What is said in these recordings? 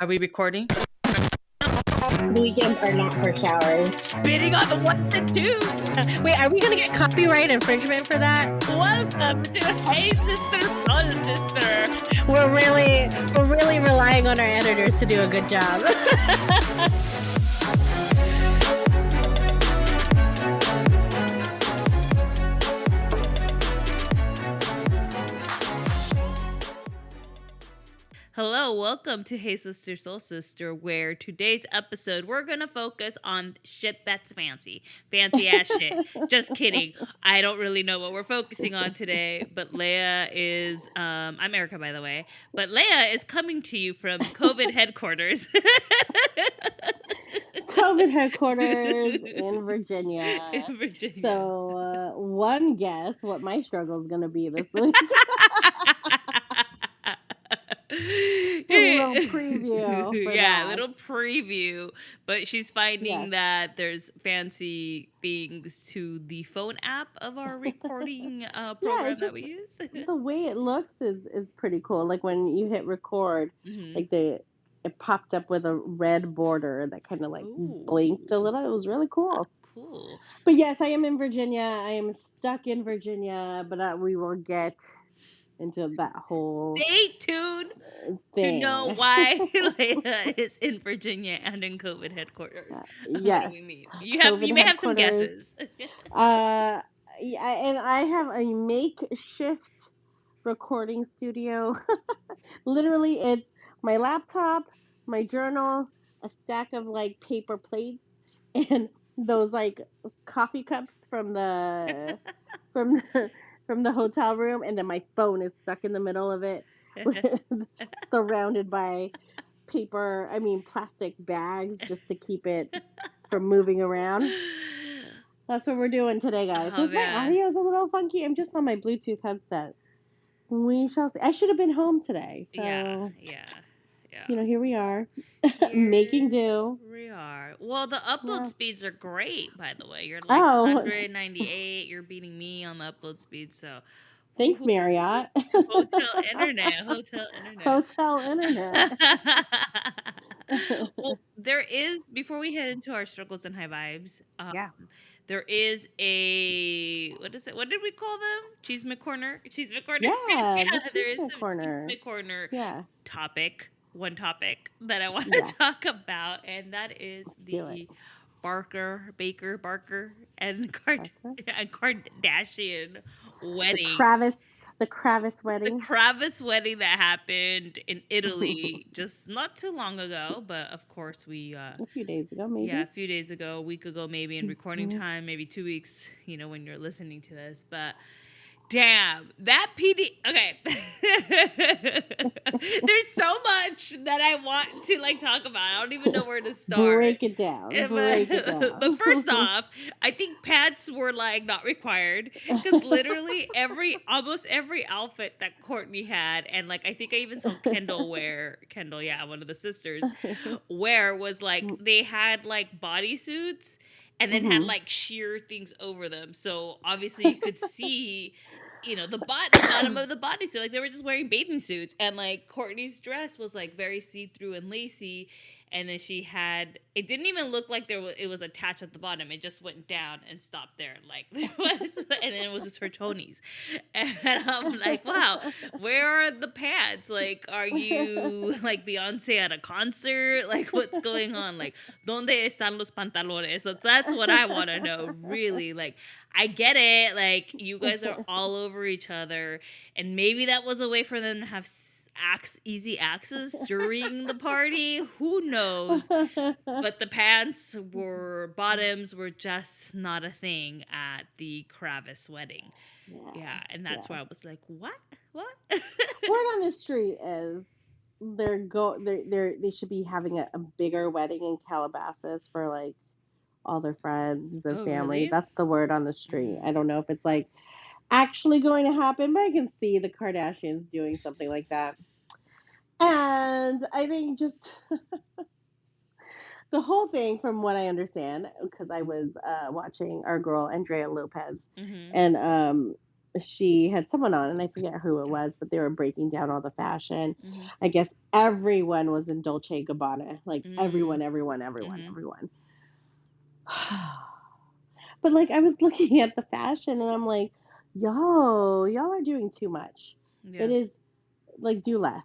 Are we recording? Weekends are not for showers. Spitting on the ones and twos. Wait, are we gonna get copyright infringement for that? Welcome to Hey Sister, Soul Sister. We're really relying on our editors to do a good job. Hello, welcome to Hey Sister, Soul Sister, where today's episode we're gonna focus on shit that's fancy ass shit. Just kidding. I don't really know what we're focusing on today, but Leia is. I'm Erica, by the way, but Leia is coming to you from COVID headquarters. COVID headquarters in Virginia. In Virginia. So, one guess what my struggle is going to be this week. A little preview. For Yeah, that. little preview. But she's finding Yes. that there's fancy things to the phone app of our recording program that we use. The way it looks is pretty cool. Like when you hit record, Mhm. like it popped up with a red border that kind of like blinked a little. It was really cool. Cool. But yes, I am in Virginia. I am stuck in Virginia, but we will get into that whole Stay tuned thing. to know why Leia is in Virginia and in COVID headquarters. Yes. What do we mean? You may have some guesses. Yeah, and I have a makeshift recording studio. Literally, it's my laptop, my journal, a stack of like paper plates, and those like coffee cups from the hotel room, and then my phone is stuck in the middle of it, surrounded by plastic bags just to keep it from moving around. That's what we're doing today, guys. Oh, If my audio is a little funky, I'm just on my Bluetooth headset. We shall see. I should have been home today. So, yeah. Here we are, making do. We are. Well, the upload speeds are great, by the way. You're like 198. You're beating me on the upload speed, so. Thanks, Marriott. Hotel internet. Well, there is, before we head into our struggles and high vibes, there is a, what is it? What did we call them? Cheese McCorner? Yeah, there is a Cheese McCorner one topic that I want to talk about, and that is the Baker, and Kardashian wedding. The Kravis wedding. The Kravis wedding that happened in Italy just not too long ago, but of course we a few days ago, maybe. Yeah, a few days ago, a week ago, maybe in recording time, maybe 2 weeks, when you're listening to this, but damn, that PD. Okay. There's so much that I want to talk about. I don't even know where to start. Break it down. But first off, I think pants were not required, because literally almost every outfit that Courtney had, and I think I even saw Kendall, one of the sisters, wear was they had bodysuits and then had sheer things over them. So obviously you could see, the bottom of the bodysuit. They were just wearing bathing suits, and Courtney's dress was very see-through and lacy. And then she had, it didn't even look like it was attached at the bottom. It just went down and stopped there. And then it was just her chonies. And I'm like, wow, where are the pants? Are you Beyonce at a concert? What's going on? ¿Dónde están los pantalones? So that's what I want to know, really. I get it. You guys are all over each other. And maybe that was a way for them to have easy access during the party. Who knows? But the bottoms were just not a thing at the Kravis wedding. Yeah, and that's why I was like, what? Word on the street is they should be having a bigger wedding in Calabasas for all their friends and family. Really? That's the word on the street. I don't know if it's actually going to happen, but I can see the Kardashians doing something like that. And I think just the whole thing, from what I understand, because I was watching our girl Andrea Lopez, and she had someone on, and I forget who it was, but they were breaking down all the fashion. Mhm. I guess everyone was in Dolce & Gabbana, like Mm. everyone, everyone, everyone, Mhm. everyone. But like I was looking at the fashion and I'm like, yo, y'all are doing too much. It Yeah. is like do less.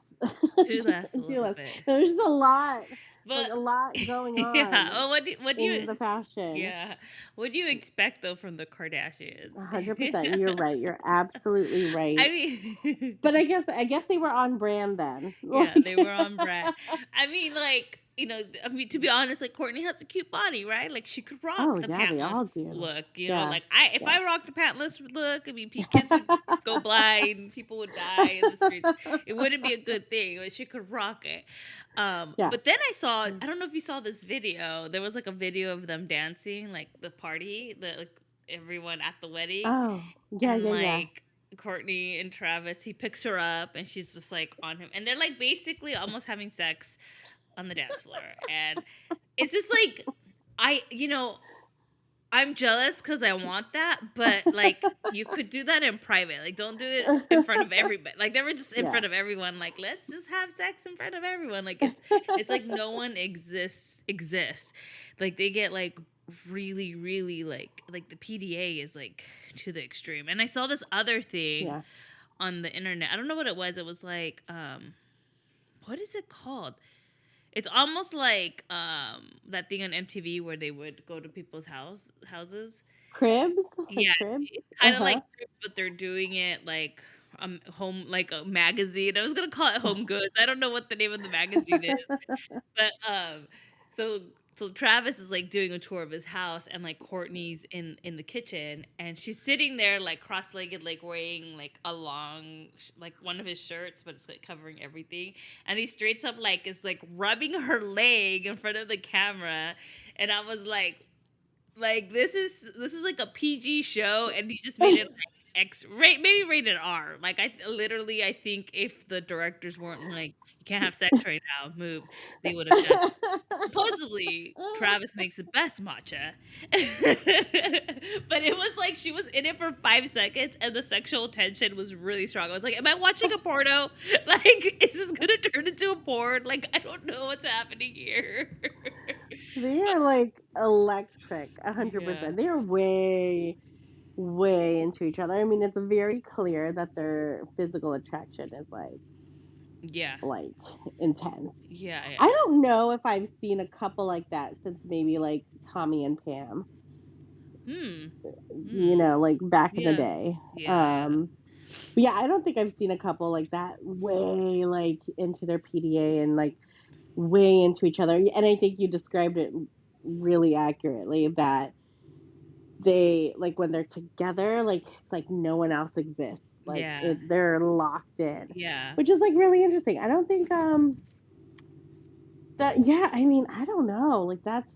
Do less a Do little less. bit. There's just a lot, like But a lot going yeah. on Oh, what do in you the fashion. yeah. What do you expect though from the Kardashians? 100%. You're right. You're absolutely I right. mean, But I guess they were on brand then. yeah, Like they were on brand. I mean, like, I mean, to be honest, like Courtney has a cute body, right? Like she could oh rock the yeah, they all pantless do. look, Yeah. like if Yeah. I rocked the pantless look, I mean, kids would go blind, people would die in the streets. It wouldn't be a good thing, but she could rock it. Yeah. But then I don't know if you saw this video. There was like a video of them dancing, like the party, like everyone at the wedding, Oh, yeah, and yeah, yeah. like Courtney and Travis, he picks her up and she's just like on him, and they're like basically almost having sex on the dance floor, and it's just like I'm jealous because I want that, but like you could do that in private. Like don't do it in front of everybody. Like they were just in Yeah. front of everyone. Like let's just have sex in front of everyone. Like it's like no one exists. Like they get like really really like the PDA is like to the extreme. And I saw this other thing Yeah. on the internet. I don't know what it was. It was like what is it called? It's almost like that thing on MTV where they would go to people's houses. Cribs? Like Yeah, cribs? it's kind of Uh-huh. like Cribs, but they're doing it like home like a magazine. I was gonna call it Home Goods. I don't know what the name of the magazine is. But so so Travis is like doing a tour of his house, and like Courtney's in the kitchen, and she's sitting there like cross-legged, like wearing like a long like one of his shirts, but it's like covering everything. And he straight up like is like rubbing her leg in front of the camera, and I was like this is like a PG show, and he just made it like X rate, maybe rated R. Like I think if the directors weren't like you can't have sex right now, move, they would have done. Supposedly, Travis makes the best matcha. But it was like she was in it for 5 seconds and the sexual tension was really strong. I was like, am I watching a porno? Like, is this gonna turn into a porn? Like, I don't know what's happening here. They are like electric, Yeah. 100%. They are way, way into each other. I mean, it's very clear that their physical attraction is Yeah. like intense. Yeah, yeah, I yeah. don't know if I've seen a couple like that since maybe like Tommy and Pam, Hmm. you Hmm. know, like back in the Yeah. day. Yeah, yeah. But yeah, I don't think I've seen a couple like that way like into their PDA and like way into each other. And I think you described it really accurately that they like when they're together, like it's like no one else exists. Like Yeah. they're locked in, Yeah. which is like really interesting. I don't think that yeah, I mean, I don't know. Like that's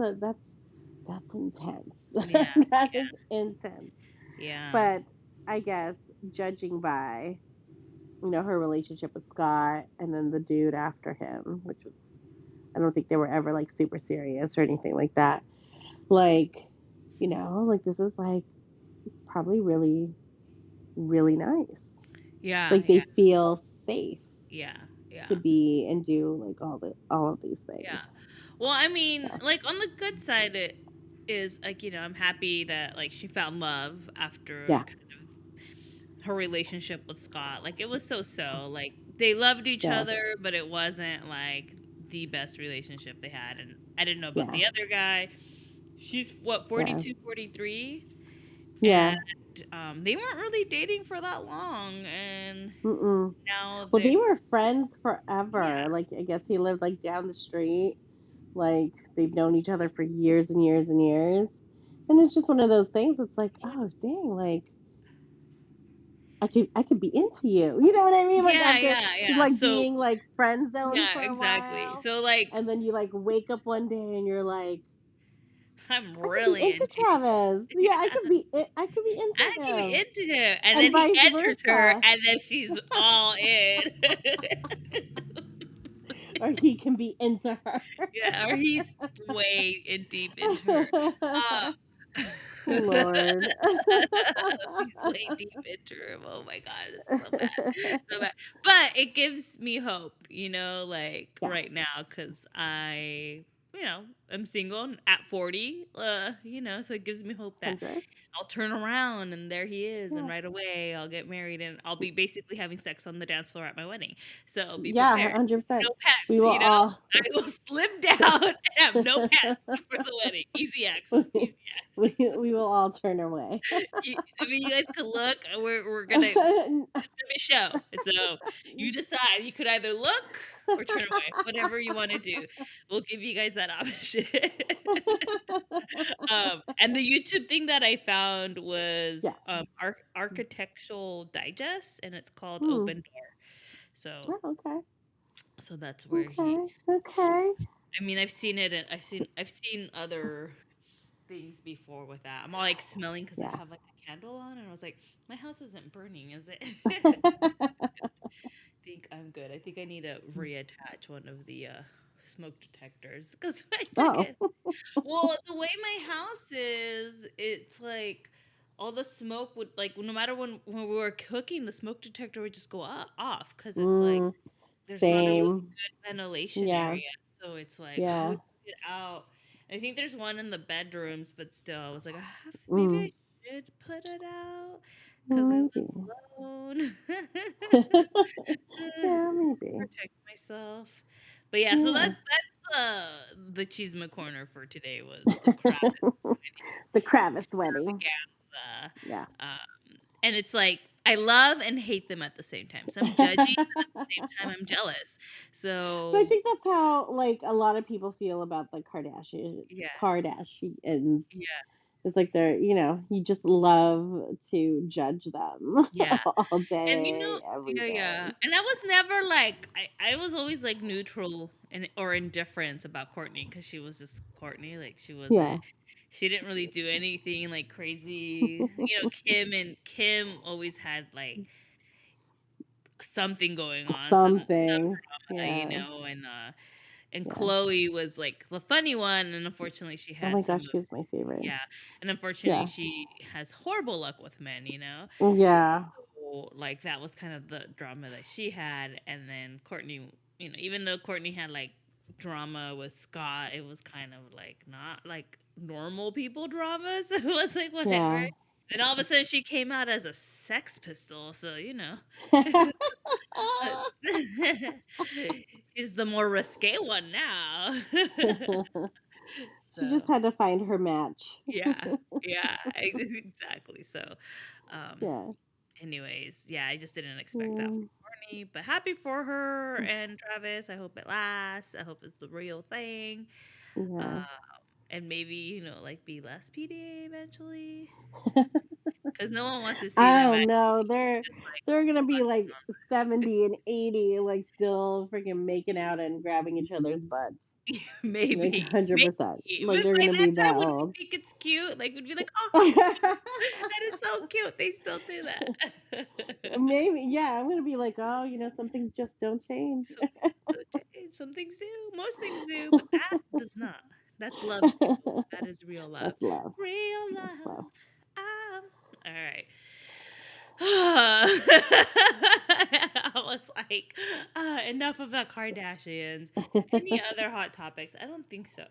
intense. Yeah. That is intense. Yeah. But I guess judging by, her relationship with Scott and then the dude after him, which was I don't think they were ever like super serious or anything like that. Like, like this is like probably really, really nice. Yeah. Like Yeah. they feel safe Yeah. to Yeah. be and do like all of these Yeah. things. Well, I mean, Yeah. like on the good side, it is like I'm happy that like she found love after Yeah. kind of her relationship with Scott. Like it was so like they loved each Yeah. other, but it wasn't like the best relationship they had. And I didn't know about Yeah. the other guy. She's what Yeah. 42, 43, and Yeah. they weren't really dating for that long, and Mm-mm. now Well, they're they were friends yeah. forever. Like I guess he lived like down the street. Like they've known each other for years and years and years. And it's just one of those things. It's like, oh dang, like I could be into you. You know what I mean? Like Yeah, after yeah, yeah. like So being like friend zone yeah, for a exactly. while, So like and then you like wake up one day and you're like, I'm I could be really into into you. Travis. Yeah, I could be I into can be him, into him. And and then he vice enters her versa. and then she's all in. Or he can be into her. Yeah, or he's way in deep into her. Uh Lord. He's way deep into him. Oh my god, it's so bad, so bad. But it gives me hope, like Yeah, right now, because I'm single at 40. So it gives me hope that 100. I'll turn around and there he is, and Yeah. right away I'll get married and I'll be basically having sex on the dance floor at my wedding. So be Yeah, prepared. 100%. No We pets, will all I will slim down and have no pets for the wedding. Easy access, easy we access. we will all turn away. You guys could look. We're gonna. It's gonna be a show. So you decide. You could either look or turn away. Whatever you want to do, we'll give you guys that option. And the YouTube thing that I found was Yeah. Architectural Digest, and it's called Hmm. Open Door. So Oh, okay. that's where he. Okay. Okay. I mean, I've seen it, and I've seen other things before with that. I'm all like smelling because I Yeah. have like a candle on, and I was like, my house isn't burning, is it? Think I'm good. I think I need to reattach one of the smoke detectors because I took Oh. it. Well, the way my house is, it's like all the smoke would like no matter when we were cooking, the smoke detector would just go off because it's like Mm, there's not a really same. good ventilation Yeah. area. So it's like I would Yeah. put it out. I think there's one in the bedrooms, but still, I was like, maybe Mm, I should put it out because I maybe. live alone. Yeah, maybe. Protect myself. But yeah, so Yeah. that's the Cheeseman corner for today was the Kravis The Kravis wedding. extravaganza. Yeah. And it's like I love and hate them at the same time. So I'm judgy, but at the same time I'm jealous. But I So think that's how like a lot of people feel about the yeah, Kardashians. yeah, It's like you just love to judge them yeah. all And day, every yeah, yeah. day. And I was never like I was always like neutral and or indifference about Courtney because she was just Courtney. Like Yeah. she didn't really do anything like crazy. Kim always had like something going on, some Something. drama, Yeah. and Yeah. Chloe was like the funny one, and unfortunately she Oh had my some gosh, she was my favorite. yeah, and unfortunately Yeah. she has horrible luck with men. Yeah. So, like, that was kind of the drama that she had, and then Courtney, even though Courtney had, like, drama with Scott, it was kind of, like, not, like, normal people drama, so it was, like, whatever. Yeah. Then all of a sudden she came out as a Sex Pistol, so, she's the more risque one now. She just So, had to find her match. yeah, yeah, exactly, so, um Yeah. anyways, yeah, I just didn't expect that Yeah. from Courtney, but happy for her and Travis. I hope it lasts. I hope it's the real thing. Uh, Yeah. and maybe, like be less PDA eventually. Because no one wants to see I them don't know. actually They're just like they're gonna be fucking like 70 and 80, like still freaking making out and grabbing each other's butts. Like maybe. 100%. Maybe. Like But they're by gonna be that time, that would we old. think it's cute? Like, would be like, oh, that is so cute. They still do that. Maybe, yeah. I'm gonna be like, oh, some things just don't change. Some things do change, some things do, most things do, but that does not. That's love, people. That is real love. That's love. Real That's love. love. All right. I was like, enough of the Kardashians. Any other hot topics? I don't think so.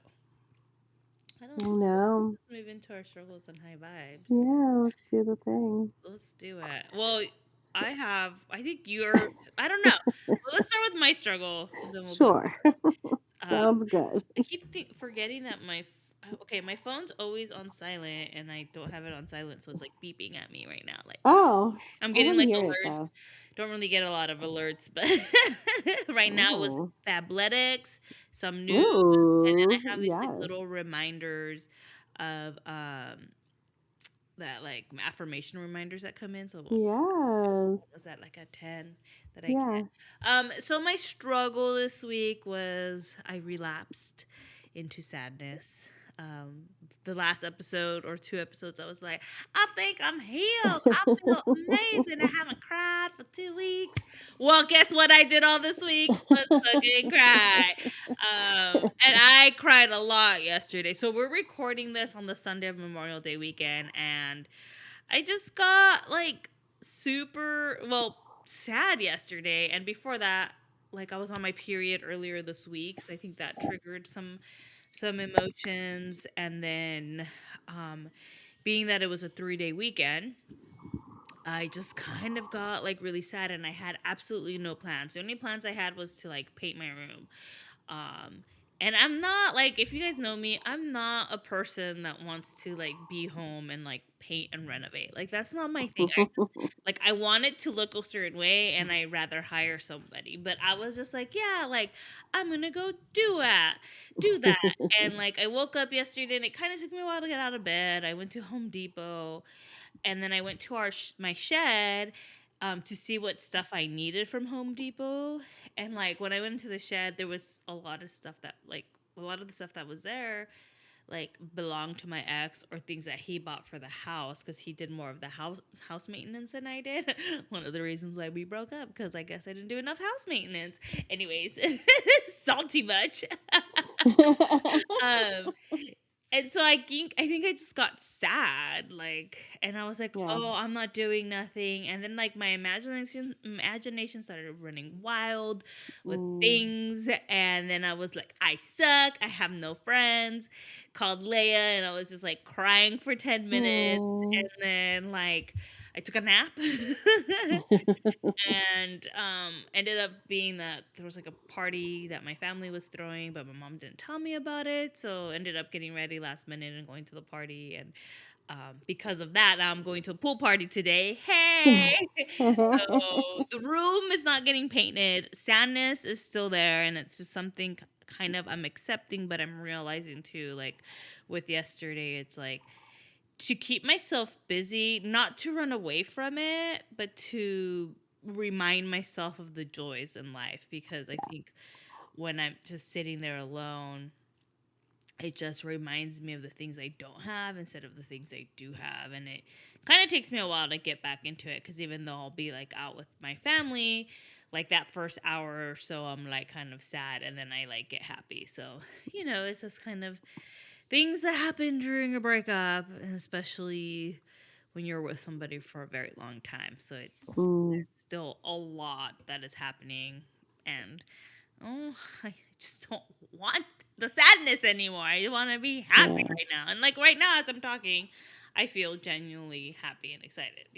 I don't think so. No. Let's move into our struggles and high vibes. Yeah, let's do the thing. Let's do it. Well, I think I don't know. Well, let's start with my struggle, and then we'll go to Sure. yours. Sounds good. I keep forgetting that okay, my phone's always on silent, and I don't have it on silent, so it's like beeping at me right now. Like Oh, I'm I getting want to like hear it alerts. though. Don't really get a lot of alerts, but right now it was Oh. Fabletics, some news, and then Ooh, I have these like yes. little reminders of that like affirmation reminders that come in. So Yes. was that like a 10 that I Yeah. get? So my struggle this week was I relapsed into sadness. um the last episode or 2 episodes, I was like, I think I'm healed. I feel amazing. I haven't cried for 2 weeks. Well, guess what I did all this week was fucking cry. And I cried a lot yesterday. So we're recording this on the Sunday of Memorial Day weekend, and I just got like super sad yesterday, and before that, like I was on my period earlier this week, so I think that triggered some emotions, and then um being that it was a 3-day weekend, I just kind of got like really sad, and I had absolutely no plans. The only plans I had was to like paint my room. Um, and I'm not like, if you guys know me, I'm not a person that wants to like be home and like paint and renovate. Like that's not my thing. I just like, I want it to look a certain way, and I rather hire somebody. But I was just like, yeah, like I'm gonna go do that. And like I woke up yesterday, and it kind of took me a while to get out of bed. I went to Home Depot, and then I went to my shed to see what stuff I needed from Home Depot. And like when I went into the shed, there was a lot of stuff that like a lot of the stuff that was there like belonged to my ex, or things that he bought for the house, because he did more of the house maintenance than I did. One of the reasons why we broke up, because I guess I didn't do enough house maintenance. Anyways, salty much. um and so I think I just got sad, like, and I was like, Yeah. "Oh, I'm not doing nothing." And then like my imagination started running wild with Mm. things, and then I was like, "I suck. I have no friends." Called Leia, and I was just like crying for 10 minutes, Mm. and then like I took a nap. And ended up being that there was like a party that my family was throwing, but my mom didn't tell me about it, so ended up getting ready last minute and going to the party. And because of that, now I'm going to a pool party today. Hey. So the room is not getting painted, sadness is still there, and it's just something kind of I'm accepting, but I'm realizing too, like with yesterday, it's like to keep myself busy, not to run away from it, but to remind myself of the joys in life, because I think when I'm just sitting there alone, it just reminds me of the things I don't have instead of the things I do have. And it kind of takes me a while to get back into it, because even though I'll be like out with my family, like that first hour or so, I'm like kind of sad, and then I like get happy. So, it's just kind of things that happen during a breakup, and especially when you're with somebody for a very long time. So Mm. there's still a lot that is happening, and oh, I just don't want the sadness anymore. I want to be happy Yeah. right now. And like right now, as I'm talking, I feel genuinely happy and excited.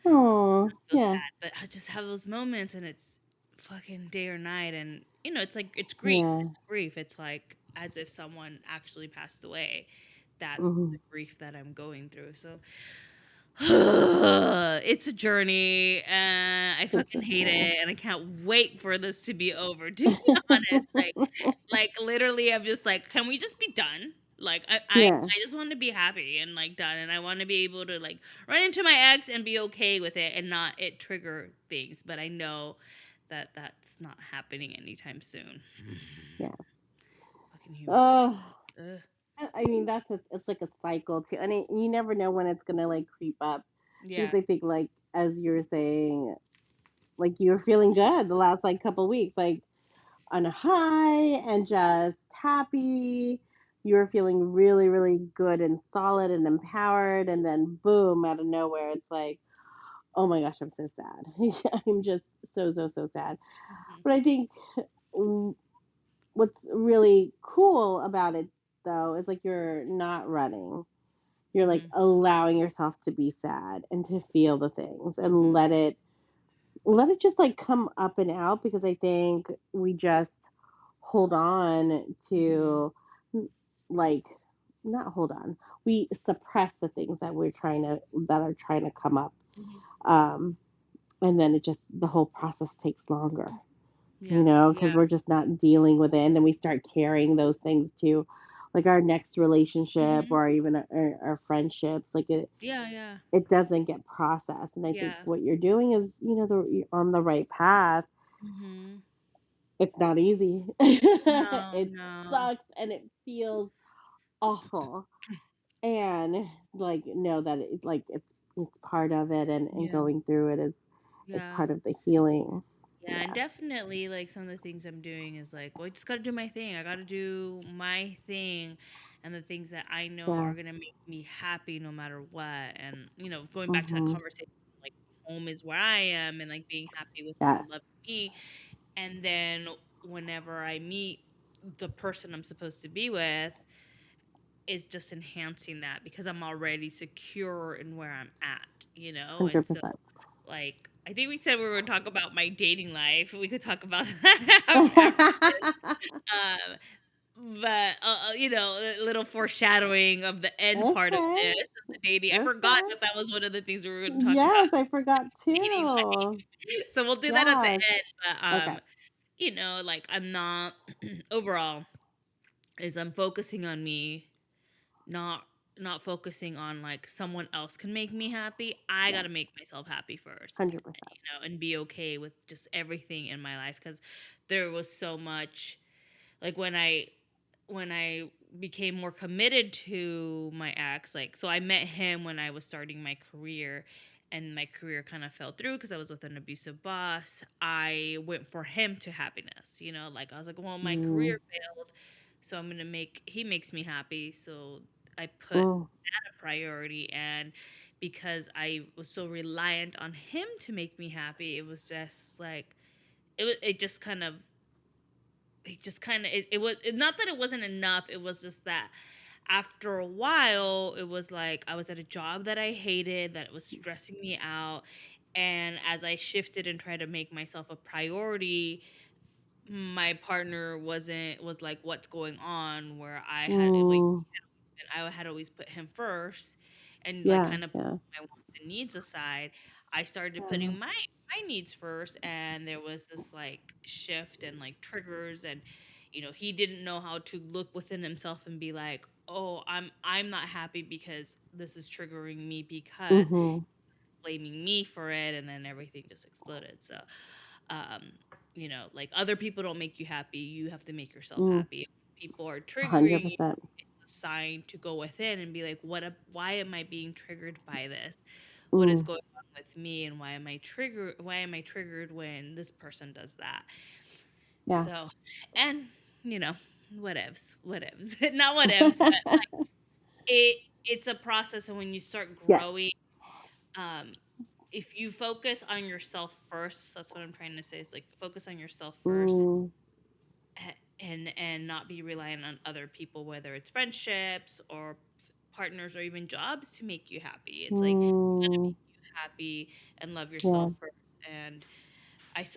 Oh, So yeah. sad, but I just have those moments, and it's fucking day or night, and it's like it's grief. Yeah. It's grief. It's like as if someone actually passed away. That's Mhm. the grief that I'm going through. So it's a journey, and I It's fucking hate okay. it, and I can't wait for this to be over. To be honest, like literally, I'm just like, can we just be done? Like Yeah. I just want to be happy and like done, and I want to be able to like run into my ex and be okay with it, and not it trigger things. But I know that that's not happening anytime soon. Yeah. Fucking human. Oh, Ugh. I mean it's like a cycle too, and you never know when it's gonna like creep up. Because Yeah. I think like as you were saying, like you were feeling good the last like couple weeks, like on a high and just happy. You were feeling really, really good and solid and empowered, and then boom, out of nowhere, it's like, oh my gosh, I'm so sad. I'm just so sad. Mhm. But I think mm, what's really cool about it though is like you're not running. You're like Mhm. allowing yourself to be sad and to feel the things and Mhm. let it just like come up and out, because I think we just hold on Mhm. to like not hold on. We suppress the things that are trying to come up. Mhm. Um and then it just the whole process takes longer, Yeah. because Yeah. we're just not dealing with it, and then we start carrying those things to like our next relationship Mhm. or even our friendships. Like Yeah. Yeah. it doesn't get processed, and I think Yeah. what you're doing is you're on the right path. Mhm. It's not easy. No, It no. sucks and it feels awful. And like know that it's part of it, and Yeah. going through it is Yeah. part of the healing. Yeah, and Yeah. definitely like some of the things I'm doing is like, well, I just gotta do my thing. I gotta do my thing and the things that I know Yeah. are gonna make me happy no matter what. And, going back to that Mhm. conversation, like home is where I am and like being happy with Yes. them loving me. And then whenever I meet the person I'm supposed to be with, is just enhancing that because I'm already secure in where I'm at, you know? And so 100%. like, I think we said we were gonna talk about my dating life. We could talk about that after this. But a little foreshadowing of the end part of Okay. this, of the dating. I forgot Okay. that that was one of the things we were going to talk about, Yes, I forgot dating too. life. So we'll do that at the Yes. end. But Okay. like I'm not overall is I'm focusing on me, not not focusing on like someone else can make me happy. I got Yes. to make myself happy first, 100%. and be okay with just everything in my life cuz there was so much like when I became more committed to my ex, like so I met him when I was starting my career and my career kind of fell through because I was with an abusive boss. I went for him to happiness, like I was like, well, my Mm. career failed, so I'm gonna make he makes me happy. So I put Mm. that a priority, and because I was so reliant on him to make me happy, it was just like it just kind of it was not that it wasn't enough, it was just that after a while it was like I was at a job that I hated, that was stressing me out, and as I shifted and tried to make myself a priority, my partner was like, what's going on, where Mm. I had always put him first and like Yeah, kind of put yeah. my wants and needs aside. I started Yeah. putting my needs first, and there was this like shift and like triggers, and he didn't know how to look within himself and be like, "Oh, I'm not happy because this is triggering me because Mhm. blaming me for it," and then everything just exploded. So, um, like other people don't make you happy, you have to make yourself Mm. happy. If people are triggering you, 100%. it's a sign to go within and be like, why am I being triggered by this? What is Mm. going on with me, and why am I triggered when this person does that? Yeah. So, and you know, whatevs. Not whatevs, but it's a process, and when you start Yes. growing, um if you focus on yourself first, that's what I'm trying to say, is like focus on yourself first, Mm. and not be reliant on other people, whether it's friendships or partners or even jobs to make you happy. It's like you gotta Mm. make you happy and love Yeah. yourself first. And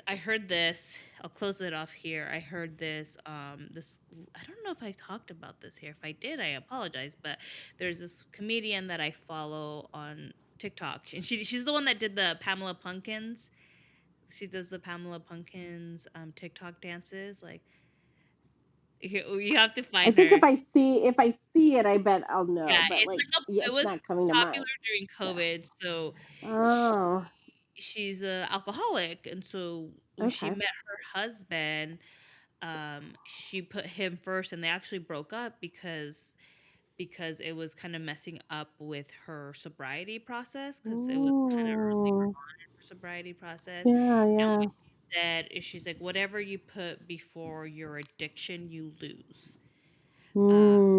I heard this. I'll close it off here. I heard this. I don't know if I talked about this here. If I did, I apologize. But there's this comedian that I follow on TikTok, and she's the one that did the Pamela Pumpkins. She does the Pamela Pumpkins TikTok dances. Like you have to I find think her. if I see it, I bet I'll know, Yeah, but it's like like yeah, it it's was not coming to popular mind. during Yeah. COVID. So Oh, she's a alcoholic, and so when she okay. met her husband, she put him first, and they actually broke up because it was kind of messing up with her sobriety process, because it was kind of early Mm. on in her sobriety process. Yeah, And yeah. what she said is, she's like, whatever you put before your addiction, you lose.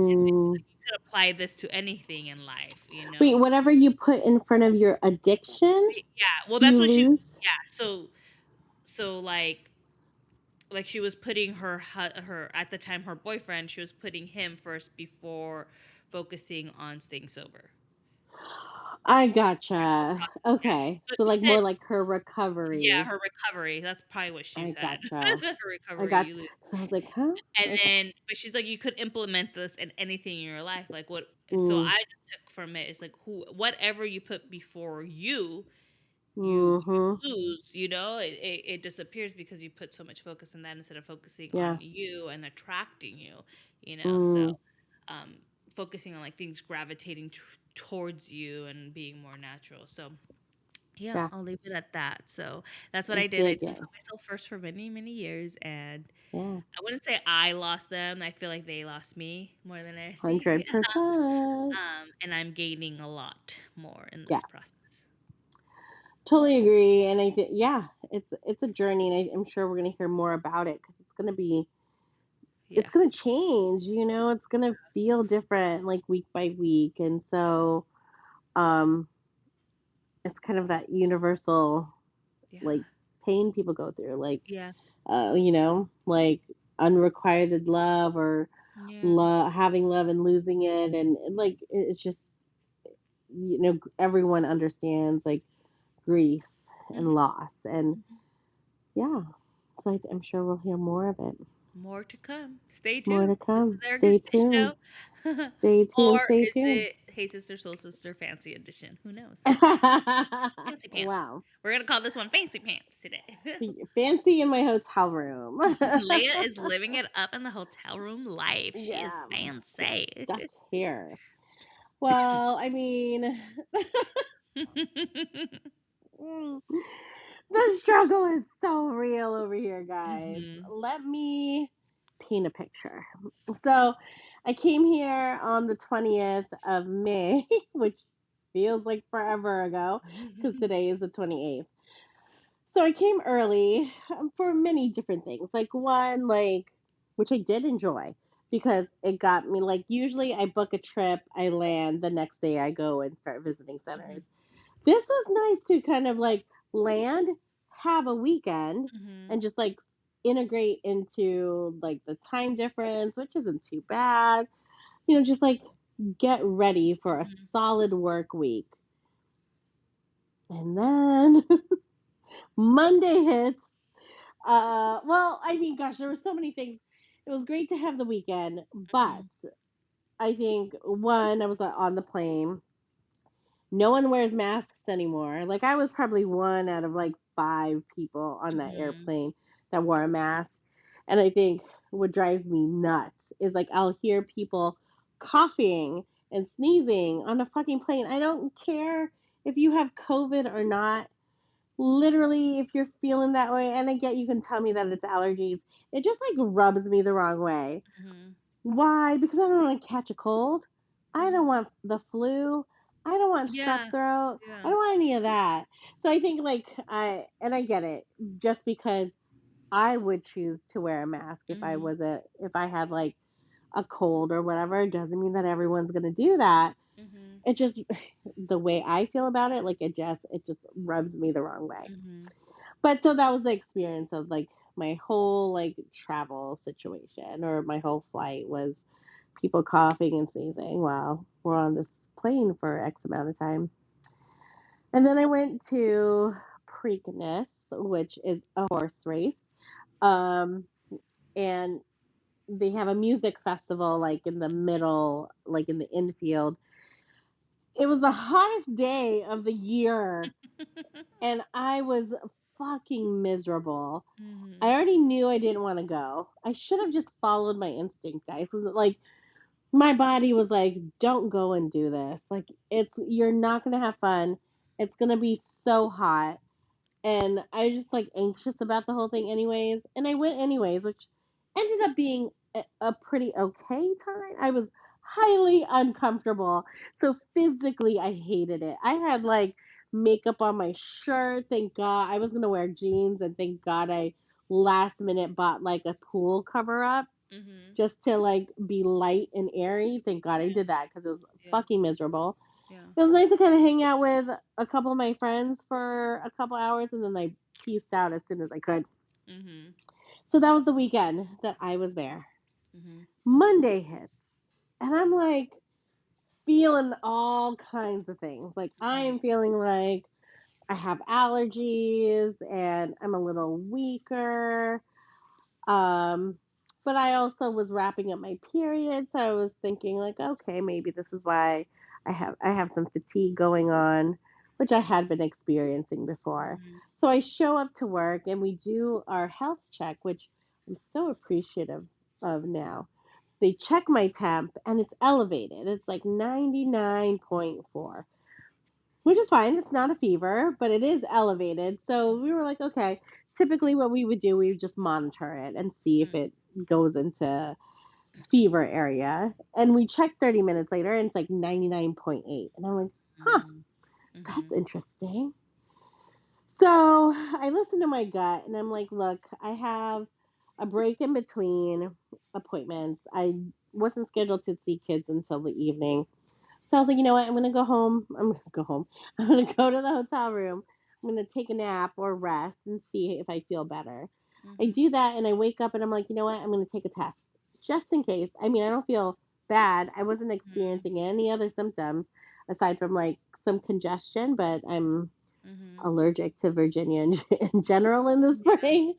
And then she's Mm. like, you could apply this to anything in life, Wait, whatever you put in front of your addiction, Yeah, well, that's you what lose? yeah, so like she was putting her at the time, her boyfriend, she was putting him first before focusing on staying sober. I Her gotcha. process, Okay. yeah. So So she like said, more like her yeah, recovery. her recovery. That's probably what she I said. gotcha. Her I recovery, gotcha. you lose. So I was like, huh? And Okay. then, but she's like, you could implement this in anything in your life. Like what? So Mm. I just took from it. It's like whatever you put before you Mhm. lose. It disappears because you put so much focus on that instead of focusing Yeah. on you and attracting you. So Mm. um, focusing on like things gravitating towards you and being more natural. So yeah, Yeah. I'll leave it at that. So that's what I did. I Good, did good. put myself first for many, many years, and Yeah. I wouldn't say I lost them. I feel like they lost me more than anything. 100%. And I'm gaining a lot more in Yeah. this process. Totally agree. And I think, yeah, it's a journey, and I'm sure we're gonna hear more about it because it's Yeah. gonna change. It's gonna feel different, like week by week, and so um, it's kind of that universal like Yeah. pain people go through, like Yeah. like unrequited love or Yeah. having love and losing it, and like it's just everyone understands like grief and Mhm. loss, and Mhm. yeah, so I'm sure we'll hear more of it. More to come. Stay More to tuned. This is come. Erica's Stay Shit tuned. Show. Stay tuned. Or Stay is tuned. it Hey Sister Soul Sister Fancy Edition? Who knows? Fancy pants. Wow. We're gonna call this one Fancy Pants today. Fancy in my hotel room. Leia is living it up in the hotel room life. She is Yeah, getting fancy. stuck here. Well, I mean, mm, the struggle is so real over here, guys. Mhm. Let me paint a picture. So, I came here on the 20th of May, which feels like forever ago because today is the 28th. So I came early for many different things. Like one, which I did enjoy because it got me like usually I book a trip, I land, the next day I go and start visiting centers. Mhm. This was nice to kind of like land, have a weekend, Mhm. and just like integrate into like the time difference, which isn't too bad. Just like get ready for a Mhm. solid work week. And then Monday hits. Well, I mean, gosh, there were so many things. It was great to have the weekend, but Mhm. I think one, I was on the plane. No one wears masks anymore. Like I was probably one out of like five people on that Mhm. airplane that wore a mask. And I think what drives me nuts is like I'll hear people coughing and sneezing on a fucking plane. I don't care if you have COVID or not. Literally, if you're feeling that way, and I get you can tell me that it's allergies, it just like rubs me the wrong way. Mhm. Why? Because I don't want to catch a cold. I don't Mhm. want the flu. I don't want strep Yeah. throat. I Yeah. don't want any of that. So I think like I get it. Just because I would choose to wear a mask Mhm. if I had like a cold or whatever, doesn't mean that everyone's gonna do that. Mhm. It just the way I feel about it, like it just rubs me the wrong way. Mhm. But so that was the experience of like my whole like travel situation or my whole flight was people coughing and sneezing while we're on this plane for X amount of time. And then I went to Preakness, which is a horse race. Um, and they have a music festival like in the middle, like in the infield. It was the hottest day of the year, and I was fucking miserable. I Mhm. already knew I didn't want to go. I should have just followed my instinct, guys. 'Cause, like my body was like, "Don't go and do this. Like you're not gonna have fun. It's gonna be so hot." And I was just like anxious about the whole thing, anyways. And I went anyways, which ended up being a pretty okay time. I was highly uncomfortable, so physically I hated it. I had like makeup on my shirt. Thank God I was gonna wear jeans, and thank God I last minute bought like a pool cover up Mhm. just to like be light and airy. Thank God I did that because it was Yeah. fucking miserable. Yeah. It was nice to kind of hang out with a couple of my friends for a couple hours, and then I pieced out as soon as I could. Mhm. So that was the weekend that I was there. Mhm. Monday hits, and I'm like feeling all kinds of things. Like I Mhm. am feeling like I have allergies and I'm a little weaker. Um, but I also was wrapping up my period, so I was thinking like, okay, maybe this is why I have some fatigue going on, which I had been experiencing before. Mhm. So I show up to work and we do our health check, which I'm so appreciative of now. They check my temp and it's elevated. It's like 99.4, which is fine. It's not a fever, but it is elevated. So we were like, okay. typically what we would do, we would just monitor it and see if Mm, it goes into fever area. And we check 30 minutes later and it's like 99.8. And I'm like, huh, mm, that's mhm, interesting. So I listened to my gut and I'm like, look, I have a break in between appointments. I wasn't scheduled to see kids until the evening. So I was like, you know what? I'm gonna go home. I'm gonna go home. I'm gonna go to the hotel room. I'm gonna take a nap or rest and see if I feel better. I mhm, do that and I wake up and I'm like, you know what? I'm gonna take a test just in case. I mean, I don't feel bad. I wasn't mhm, experiencing any other symptoms aside from like some congestion, but I'm mhm. allergic to Virginia in general in the Yeah. spring.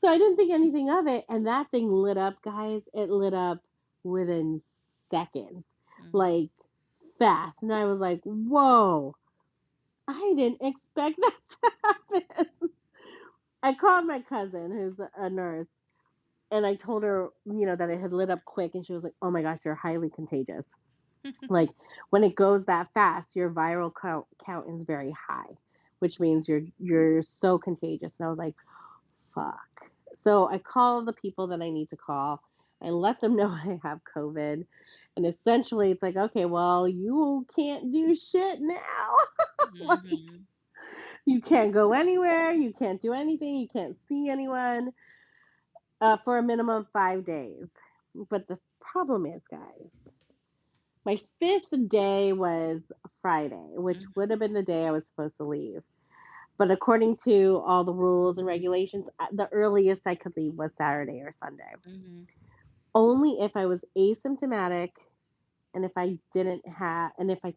So I didn't think anything of it. And that thing lit up, guys. It lit up within seconds, Mhm, like fast. And I was like, whoa, I didn't expect that to happen. I called my cousin, who's a nurse, and I told her, that it had lit up quick. And she was like, oh my gosh, you're highly contagious. Like when it goes that fast, your viral count is very high, which means you're so contagious. And I was like, fuck. So I call the people that I need to call. I let them know I have COVID. And essentially it's like, okay, well, you can't do shit now. Like mhm, you can't go anywhere, you can't do anything, you can't see anyone for a minimum of 5 days. But the problem is, guys, my fifth day was Friday, which would mhm, have been the day I was supposed to leave. But according to all the rules and regulations, the earliest I could leave was Saturday or Sunday. mhm, Only if I was asymptomatic and if I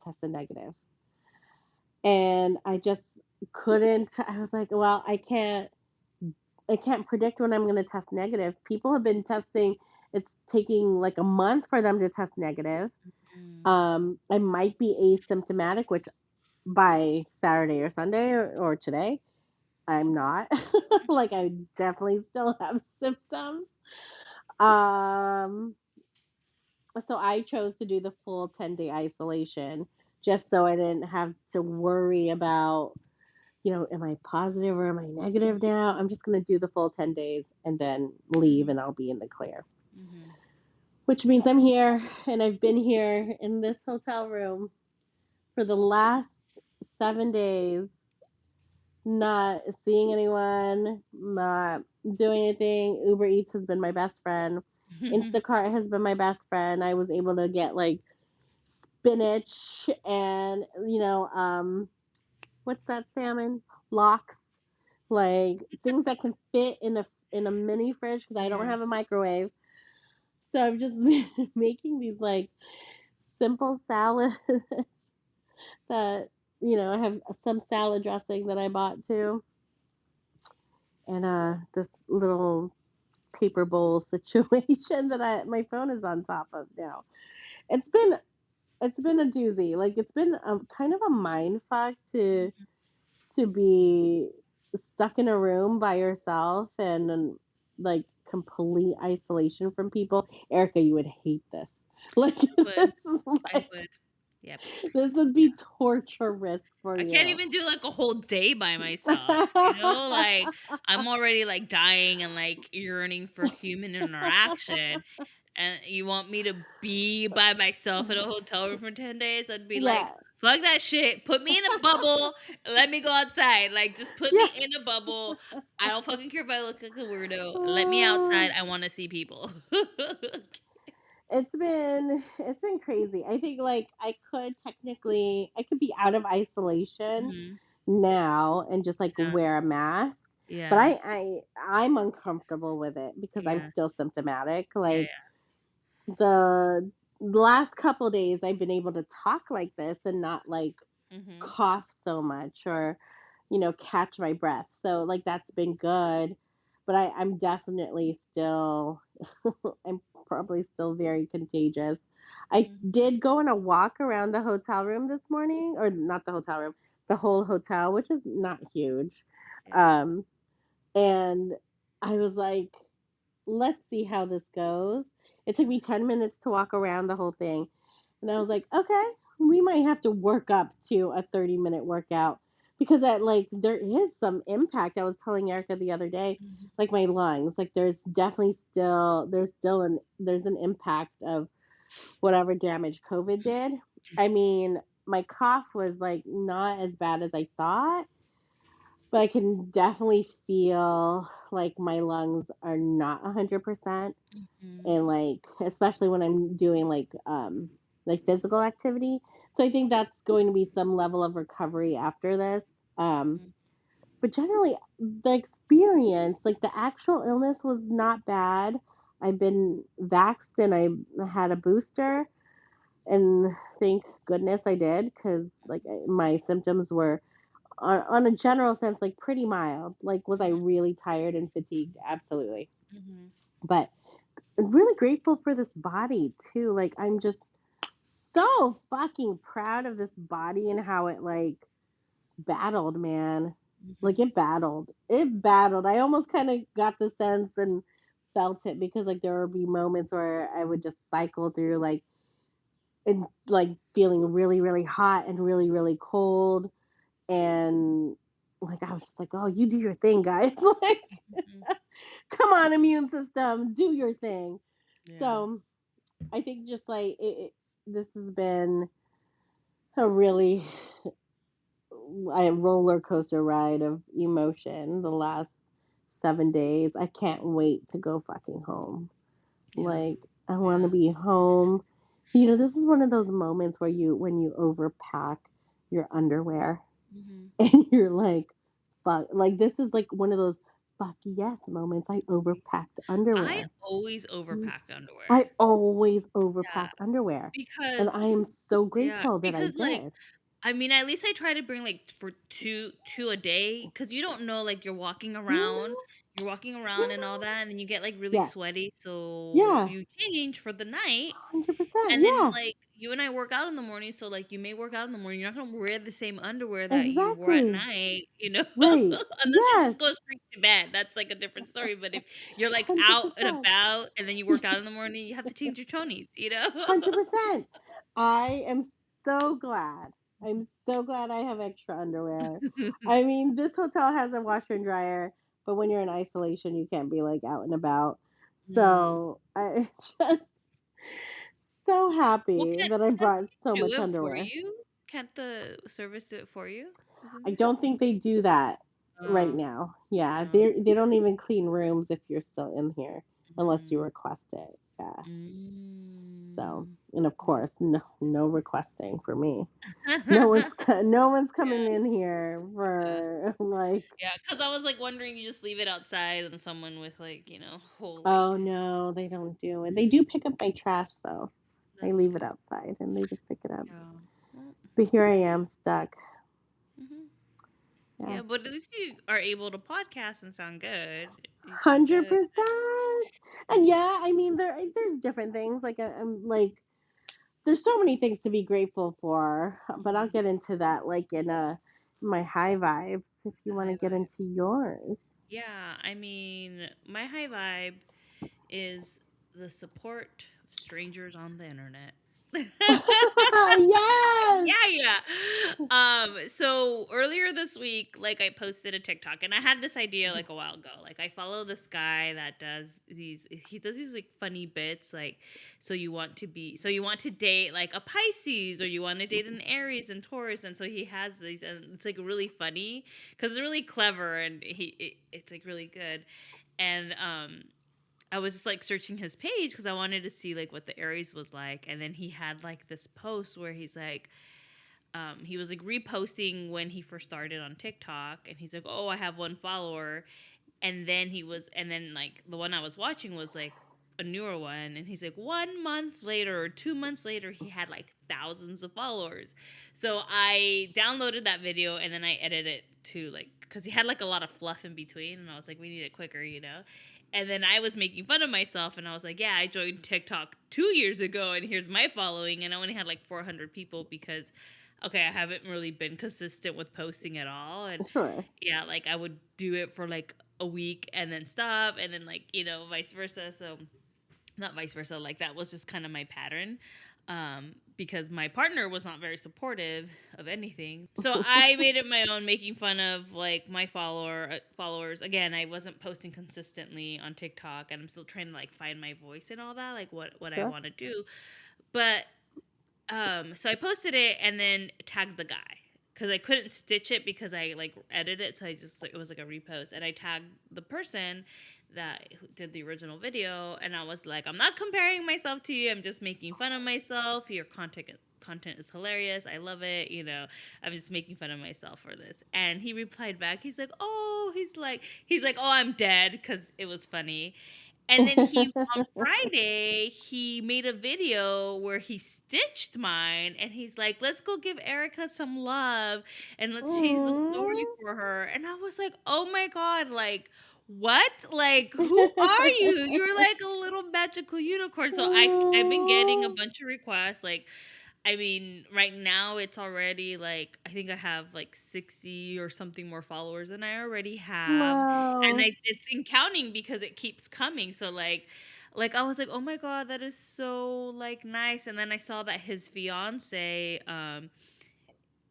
tested negative. And I just couldn't. I was like, well, I can't predict when I'm going to test negative. People have been testing. It's taking like a month for them to test negative. mhm. I might be asymptomatic, which by Saturday or Sunday or today, I'm not. Like I definitely still have symptoms. Um, so I chose to do the full 10-day isolation just so I didn't have to worry about, am I positive or am I negative now? I'm just going to do the full 10 days and then leave Mhm, and I'll be in the clear. mhm, Which means I'm here and I've been here in this hotel room for the last 7 days, not seeing anyone, not doing anything. Uber Eats has been my best friend. mhm. Instacart has been my best friend. I was able to get like spinach and what's that salmon? Lox, like things that can fit in a mini fridge because I don't Yeah. have a microwave. So I've just been making these like simple salads that I have some salad dressing that I bought too, and this little paper bowl situation that my phone is on top of now. It's been it's been a doozy. Like it's been a kind of a mind fuck to be stuck in a room by yourself and like complete isolation from people. Erica, you would hate this. Like I would. this is I like would. Yep. this would be torturous for I can't you. even do, like, a whole day by myself, Like, I'm already, like, dying and, like, yearning for human interaction, and you want me to be by myself in a hotel room for 10 days? I'd be like, Yeah. "Fuck that shit, put me in a bubble and let me go outside, like, just put Yeah. me in a bubble. I don't fucking care if I look like a weirdo. Let me outside, I wanna see people." It's been crazy. I think like I could be out of isolation Mhm. now and just like Yeah, wear a mask. But yeah, I'm uncomfortable with it because I'm yeah, still symptomatic. yeah, Like yeah. the last couple days I've been able to talk like this and not like Mhm, cough so much or catch my breath. So like that's been good. But I'm definitely still I'm probably still very contagious. I mhm. did go on a walk around the hotel room this morning, or not the hotel room, the whole hotel, which is not huge. Yeah. Um, and I was like, let's see how this goes. It took me 10 minutes to walk around the whole thing. And I was like, okay, we might have to work up to a 30-minute workout because that like there is some impact. I was telling Erica the other day, Mhm. like my lungs, like there's an impact of whatever damage COVID did. I mean, my cough was like not as bad as I thought, but I can definitely feel like my lungs are not 100%, Mhm. and like especially when I'm doing like physical activity. So I think that's going to be some level of recovery after this. Um Mhm. but generally the experience, like the actual illness was not bad. I've been vaxxed and I had a booster, and thank goodness I did, because like my symptoms were on a general sense like pretty mild. Like was I Mhm. really tired and fatigued? Absolutely. Mhm. But I'm really grateful for this body too. Like I'm just so fucking proud of this body and how it like battled, man. Like Mhm. it battled. It battled. I almost kind of got the sense and felt it, because like there would be moments where I would just cycle through and like feeling really really hot and really really cold, and like I was just like, "Oh, you do your thing, guys." Like, Mhm. come on, immune system, do your thing. Yeah. So, I think just like this has been a really a roller coaster ride of emotion the last 7 days. I can't wait to go fucking home. Yeah. Like, I want to Yeah. be home. You know, this is one of those moments where when you overpack your underwear Mhm. and you're like, fuck. Like, this is like one of those fuck yes moments. I overpacked I underwear. always Mm. overpack underwear. I always Yeah, overpack underwear. And because I am so yeah, grateful that I because like did. I mean, at least I try to bring like for two a day, because you don't know, like No, you're walking around and all no. that, and then you get like really Yes. sweaty, so Yeah. you change for the night. 100%. And then, Yeah. like, you and I work out in the morning, so, like, you may work out in the morning, you're not gonna wear the same underwear that you wore at Exactly. night, you know? Right. Unless you Yes. just go straight to bed, that's, like, a different story, but if you're, like, out and 100%. about and then you work out in the morning, you have to change your chonies, you know? 100%. I am so glad. I'm so glad I have extra underwear. I mean, this hotel has a washer and dryer, but when you're in isolation, you can't be like out and about. Mm. So I just so Well, happy that I can't brought so they do much it for underwear. you? Can't the service do it for you? Isn't I it? don't think they do that right Oh, now. Yeah, no. they don't even clean rooms if you're still in here unless you Mhm. request it. Yeah. So, Mm. and of Mm. course, no requesting for me. No one's coming Yeah, in here yeah. for like, Yeah, cause I was, like, wondering, you just leave it outside and someone with, like, whole, like oh no, they don't do it. They do pick up my trash though. I that's leave it good. outside and they just pick it up. Yeah. Well, But here I am stuck. mhm. Yeah. Yeah, but at least you are able to podcast and sound good. You sound good. 100%. You And just yeah, I mean there's different things. Like I'm like there's so many things to be grateful for, but I'll mhm. get into that like in my high vibes if you want to High get vibe. into yours. Yeah, I mean, my high vibe is the support of strangers on the internet. Yes. Yeah, yeah. So earlier this week, like I posted a TikTok and I had this idea like a while ago. Like I follow this guy that he does these like funny bits like so you want to date like a Pisces or you want to date an Aries and Taurus, and so he has these and it's like really funny cuz it's really clever and it's like really good. And I was just like searching his page because I wanted to see like what the Aries was like, and then he had like this post where he was like reposting when he first started on TikTok, and he's like, "Oh, I have one follower," and then like the one I was watching was like a newer one, and he's like 1 month later or 2 months later he had like thousands of followers. So I downloaded that video and then I edited it to like because he had like a lot of fluff in between, and I was like, we need it quicker, you know. And then I was making fun of myself, and I was like, yeah, I joined TikTok 2 years ago, and here's my following, and I only had like 400 people because okay, I haven't really been consistent with posting at all. And Sure. yeah, like I would do it for like a week and then stop and then like, vice versa. So not vice versa, like that was just kind of my pattern, because my partner was not very supportive of anything, so I made it my own, making fun of like my followers. Again, I wasn't posting consistently on TikTok, and I'm still trying to like find my voice and all that, like what I Sure. want to do. But so I posted it and then tagged the guy because I couldn't stitch it because I like edited it, so I just like, it was like a repost, and I tagged the person that did the original video, and I was like, I'm not comparing myself to you. I'm just making fun of myself. Your content is hilarious. I love it. I'm just making fun of myself for this. And he replied back. He's like, oh, I'm dead because it was funny. And then on Friday, he made a video where he stitched mine, and he's like, "Let's go give Erica some love and let's change the story Aw. for her." And I was like, "Oh my god, like what? Like who are you? You're like a little magical unicorn." So I've been getting a Aw. bunch of requests. Like, I mean, right now it's already like I think I have like 60 or something more followers than I already have. And Wow. it's in counting because it keeps coming. So like I was like, "Oh my god, that is so like nice." And then I saw that his fiance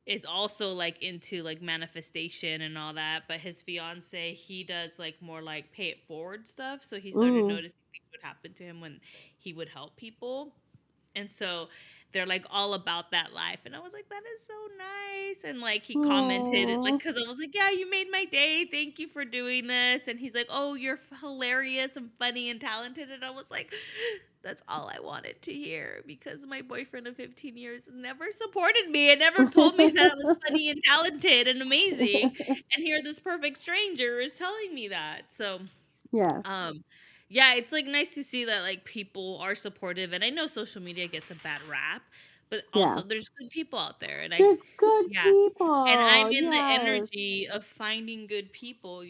is also like into like manifestation and all that, but his fiance, he does like more like pay it forward stuff. So he started Mm. noticing things would happen to him when he would help people. And so they're like all about that life. And I was like, that is so nice. And like he commented, like, Aw. because I was like, yeah, you made my day. Thank you for doing this. And he's like, oh, you're hilarious and funny and talented. And I was like, that's all I wanted to hear because my boyfriend of 15 years never supported me and never told me that I was funny and talented and amazing. And here this perfect stranger is telling me that. So Yeah. um, yeah, it's like nice to see that like people are supportive, and I know social media gets a bad rap, but Yeah. also there's good people out there, and There's good yeah, and I'm people. in the Yes. energy of finding good people.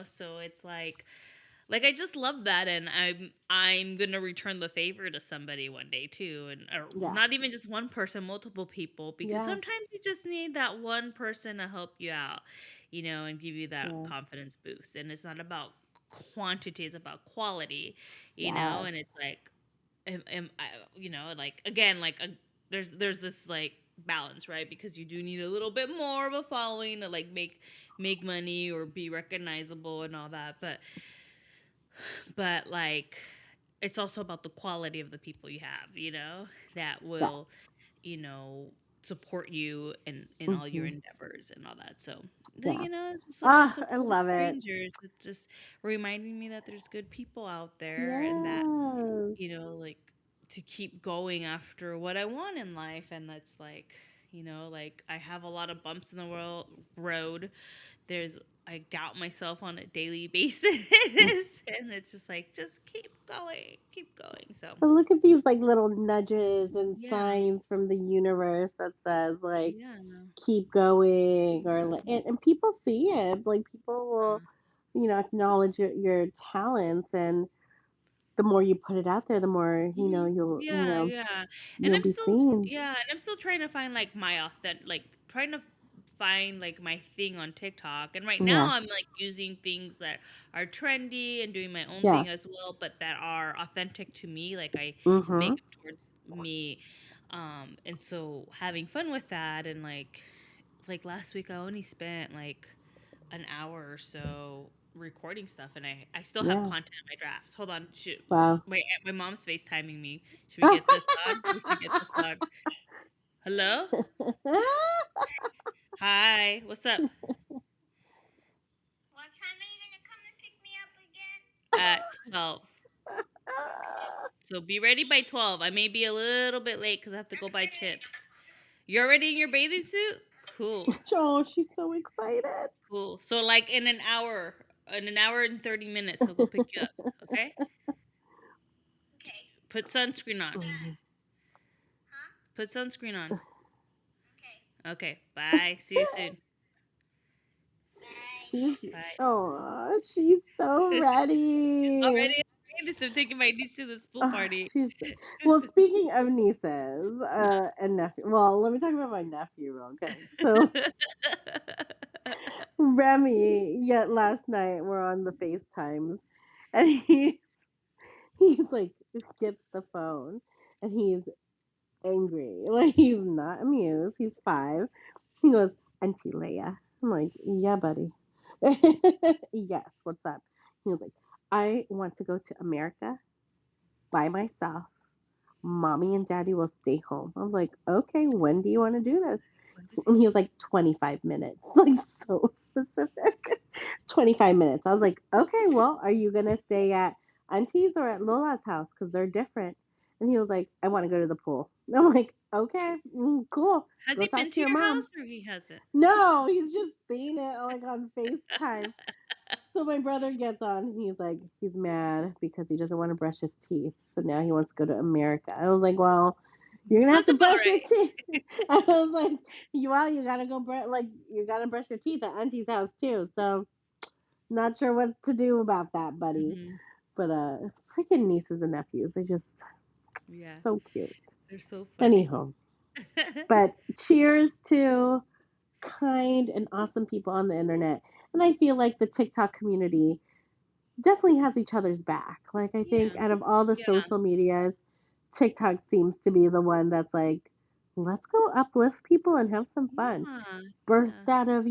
So it's like I just love that, and I'm gonna return the favor to somebody one day too, and or Yeah. not even just one person, multiple people, because Yes. sometimes you just need that one person to help you out, and give you that Yeah. confidence boost. And it's not about quantity; it's about quality. Yes. And it's like, like again, like there's this like balance, right? Because you do need a little bit more of a following to like make money or be recognizable and all that, but like it's also about the quality of the people you have, that Yes. will, you know, support you in all your Hmm. endeavors and all that. So Yeah. it's just the Ah, I support of love it. strangers. It's just reminding me that there's good people out there, and that, Yes. like to keep going after what I want in life. And that's like I have a lot of bumps in the road. I doubt myself on a daily basis, and it's just like just keep going. So But look at these like little nudges and yeah, signs from the universe that says like yeah, keep going or like and people see it. Like people will, uh, acknowledge your talents and the more you put it out there, the more, mhm. you'll Yeah, yeah. And you'll I'm be still seen. yeah, and I'm still trying to find like my authentic, like trying to find like my thing on TikTok. And right now Yeah. I'm like using things that are trendy and doing my own Yeah. thing as well, but that are authentic to me. Like I make Mhm. them towards me. And so having fun with that, and like last week I only spent like an hour or so recording stuff, and I still have Yeah. content in my drafts. Hold on, shoot. Wow. Wait, my mom's FaceTiming me. Should we get this on? We should get this on. Hello? Hi, what's up? At 12. So be ready by 12. I may be a little bit late because I have to go buy chips. You're already in your bathing suit? Cool. Oh, she's so excited. Cool. So like in an hour and 30 minutes, he'll go pick you up. Okay? Put sunscreen on. Mhm. Put sunscreen on. Okay. Bye. See you soon. She's Bye. she's so She's ready. already in the I'm taking my niece to the pool Ah, party. she's well. Speaking of nieces Uh, and nephew, well, let me talk about my nephew real quick. So Remy, yet last night we're on the FaceTimes, and He's like, gets the phone and he's angry. Like, he's not amused. He's 5. He goes, Auntie Leia. I'm like, yeah, buddy. Yes, what's up? He was like, I want to go to America by myself. Mommy and daddy will stay home. I was like, okay, when do you want to do this? When does he And he was say? like, 25 minutes. Like, so specific. 25 minutes. I was like, okay, well, are you going to stay at Auntie's or at Lola's house? Because they're different. And he was like, I want to go to the pool. I'm like, okay, cool. Has Go he talk been to to your your mom. house or he hasn't? No, he's just seen it like on FaceTime. So my brother gets on and he's like, he's mad because he doesn't want to brush his teeth. So now he wants to go to America. I was like, well, you're gonna have Sounds to about brush your right. teeth. I was like, well, you gotta go like you gotta brush your teeth at Auntie's house too. So not sure what to do about that, buddy. Mhm. But freaking nieces and nephews, they just Yeah, so cute. they're so funny. Anyhow, but cheers to kind and awesome people on the internet. And I feel like the TikTok community definitely has each other's back. Like, I think Yeah, out of all the yeah, social medias, TikTok seems to be the one that's like, let's go uplift people and have some fun. yeah, Birthed yeah. out of,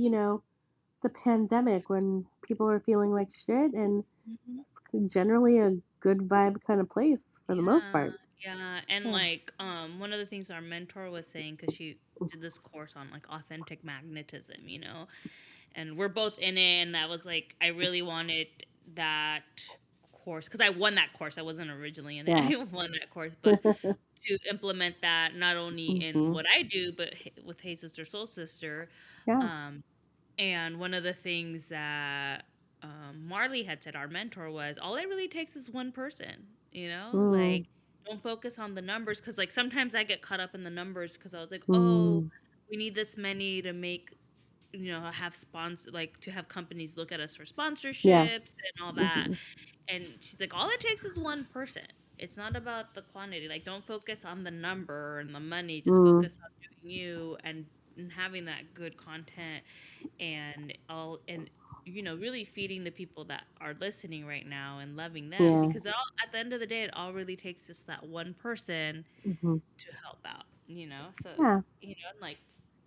the pandemic when people were feeling like shit, and Mhm. it's generally a good vibe kind of place for the most Yeah, part. yeah, and, Yeah. like, one of the things our mentor was saying, because she did this course on, like, authentic magnetism, and we're both in it, and that was, like, I really wanted that course because I won that course, I wasn't originally in it, Yeah. I won that course, but to implement that not only in Hmm. what I do, but with Hey Sister Soul Sister, Yeah. um, and one of the things that Marley had said, our mentor, was all it really takes is one person, Mm. like don't focus on the numbers because like sometimes I get caught up in the numbers because I was like, oh, Mm. we need this many to make, have sponsor like to have companies look at us for Yes. sponsorships and all that. Hmm. And she's like, all it takes is one person. It's not about the quantity. Like, don't focus on the number and the money. Just Mm. focus on doing you and having that good content and really feeding the people that are listening right now and loving them Yeah. because at the end of the day it all really takes just that one person Hmm. to help out, so Yeah. and like